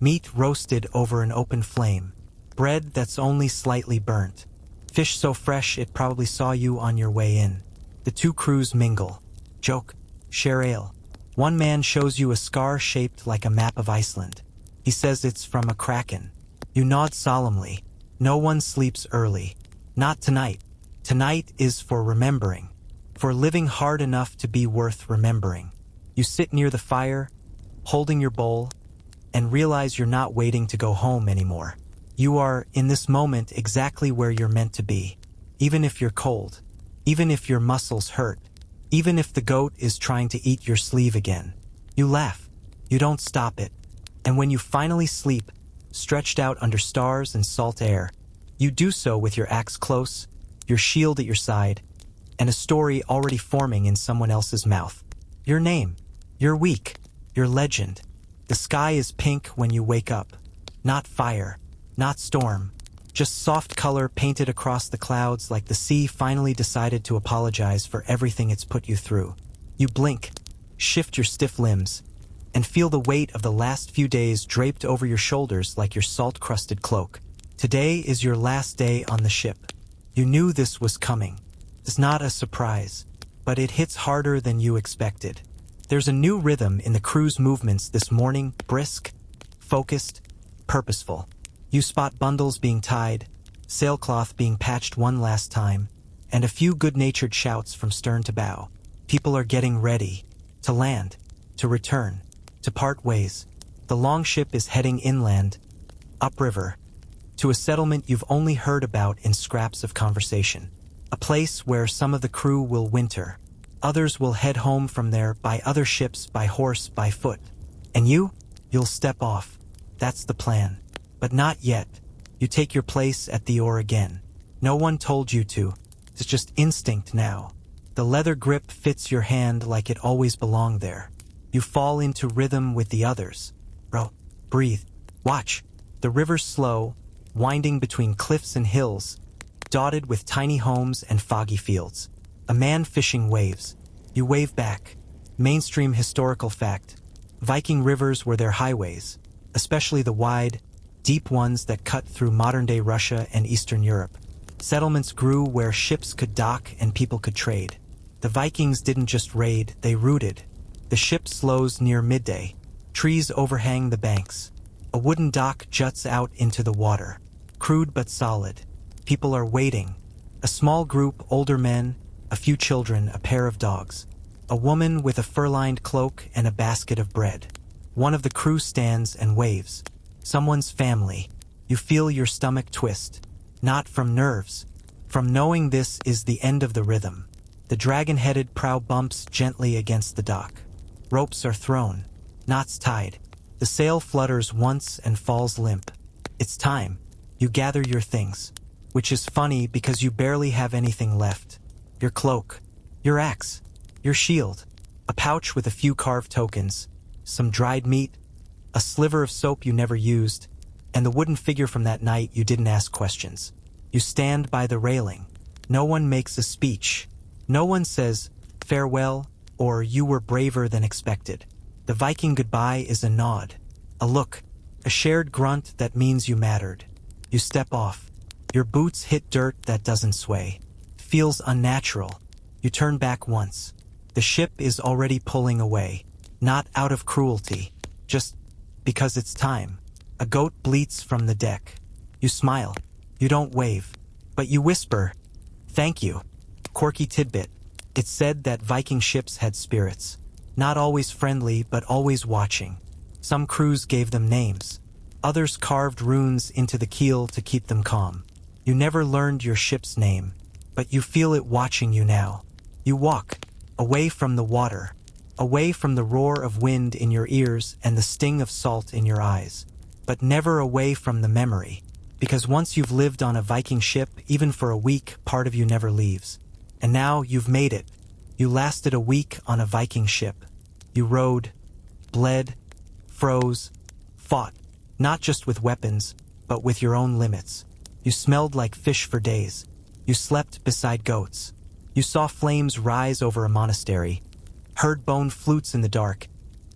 Meat roasted over an open flame. Bread that's only slightly burnt. Fish so fresh it probably saw you on your way in. The two crews mingle. Joke. Share ale. One man shows you a scar shaped like a map of Iceland. He says it's from a kraken. You nod solemnly. No one sleeps early. Not tonight. Tonight is for remembering. For living hard enough to be worth remembering. You sit near the fire, holding your bowl, and realize you're not waiting to go home anymore. You are, in this moment, exactly where you're meant to be. Even if you're cold. Even if your muscles hurt. Even if the goat is trying to eat your sleeve again. You laugh. You don't stop it. And when you finally sleep, stretched out under stars and salt air, you do so with your axe close, your shield at your side, and a story already forming in someone else's mouth. Your name. Your week. Your legend. The sky is pink when you wake up. Not fire. Not storm. Just soft color painted across the clouds like the sea finally decided to apologize for everything it's put you through. You blink, shift your stiff limbs, and feel the weight of the last few days draped over your shoulders like your salt-crusted cloak. Today is your last day on the ship. You knew this was coming. It's not a surprise, but it hits harder than you expected. There's a new rhythm in the crew's movements this morning, brisk, focused, purposeful. You spot bundles being tied, sailcloth being patched one last time, and a few good-natured shouts from stern to bow. People are getting ready to land, to return, to part ways. The Longship is heading inland, upriver, to a settlement you've only heard about in scraps of conversation. A place where some of the crew will winter. Others will head home from there by other ships, by horse, by foot. And you'll step off. That's the plan. But not yet. You take your place at the oar again. No one told you to. It's just instinct now. The leather grip fits your hand like it always belonged there. You fall into rhythm with the others. Row, breathe, watch. The river's slow, winding between cliffs and hills, dotted with tiny homes and foggy fields. A man fishing waves. You wave back. Mainstream historical fact. Viking rivers were their highways, especially the wide, deep ones that cut through modern-day Russia and Eastern Europe. Settlements grew where ships could dock and people could trade. The Vikings didn't just raid, they rooted. The ship slows near midday. Trees overhang the banks. A wooden dock juts out into the water. Crude but solid. People are waiting. A small group, older men, a few children, a pair of dogs. A woman with a fur-lined cloak and a basket of bread. One of the crew stands and waves. Someone's family. You feel your stomach twist. Not from nerves. From knowing this is the end of the rhythm. The dragon-headed prow bumps gently against the dock. Ropes are thrown. Knots tied. The sail flutters once and falls limp. It's time. You gather your things. Which is funny because you barely have anything left. Your cloak. Your axe. Your shield. A pouch with a few carved tokens. Some dried meat. A sliver of soap you never used, and the wooden figure from that night you didn't ask questions. You stand by the railing. No one makes a speech. No one says, farewell, or you were braver than expected. The Viking goodbye is a nod, a look, a shared grunt that means you mattered. You step off. Your boots hit dirt that doesn't sway. Feels unnatural. You turn back once. The ship is already pulling away. Not out of cruelty, just because it's time. A goat bleats from the deck. You smile. You don't wave. But you whisper, thank you. Quirky tidbit. It's said that Viking ships had spirits. Not always friendly, but always watching. Some crews gave them names. Others carved runes into the keel to keep them calm. You never learned your ship's name, but you feel it watching you now. You walk, away from the water, away from the roar of wind in your ears and the sting of salt in your eyes, but never away from the memory, because once you've lived on a Viking ship, even for a week, part of you never leaves. And now you've made it. You lasted a week on a Viking ship. You rode, bled, froze, fought, not just with weapons, but with your own limits. You smelled like fish for days. You slept beside goats. You saw flames rise over a monastery. heard bone flutes in the dark,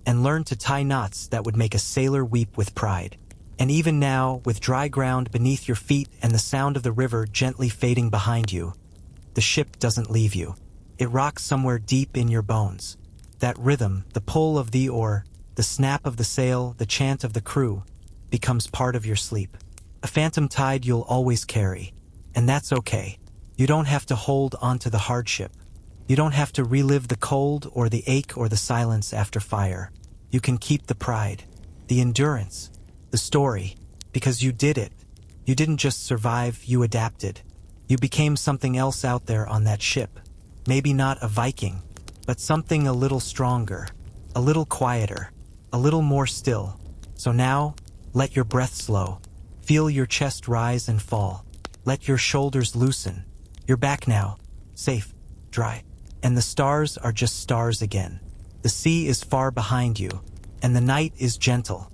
and learned to tie knots that would make a sailor weep with pride. And even now, with dry ground beneath your feet and the sound of the river gently fading behind you, the ship doesn't leave you. It rocks somewhere deep in your bones. That rhythm, the pull of the oar, the snap of the sail, the chant of the crew, becomes part of your sleep. A phantom tide you'll always carry, and that's okay. You don't have to hold onto the hardship. You don't have to relive the cold or the ache or the silence after fire. You can keep the pride, the endurance, the story, because you did it. You didn't just survive, you adapted. You became something else out there on that ship. Maybe not a Viking, but something a little stronger, a little quieter, a little more still. So now, let your breath slow. Feel your chest rise and fall. Let your shoulders loosen. You're back now, safe, dry. And the stars are just stars again. The sea is far behind you, and the night is gentle.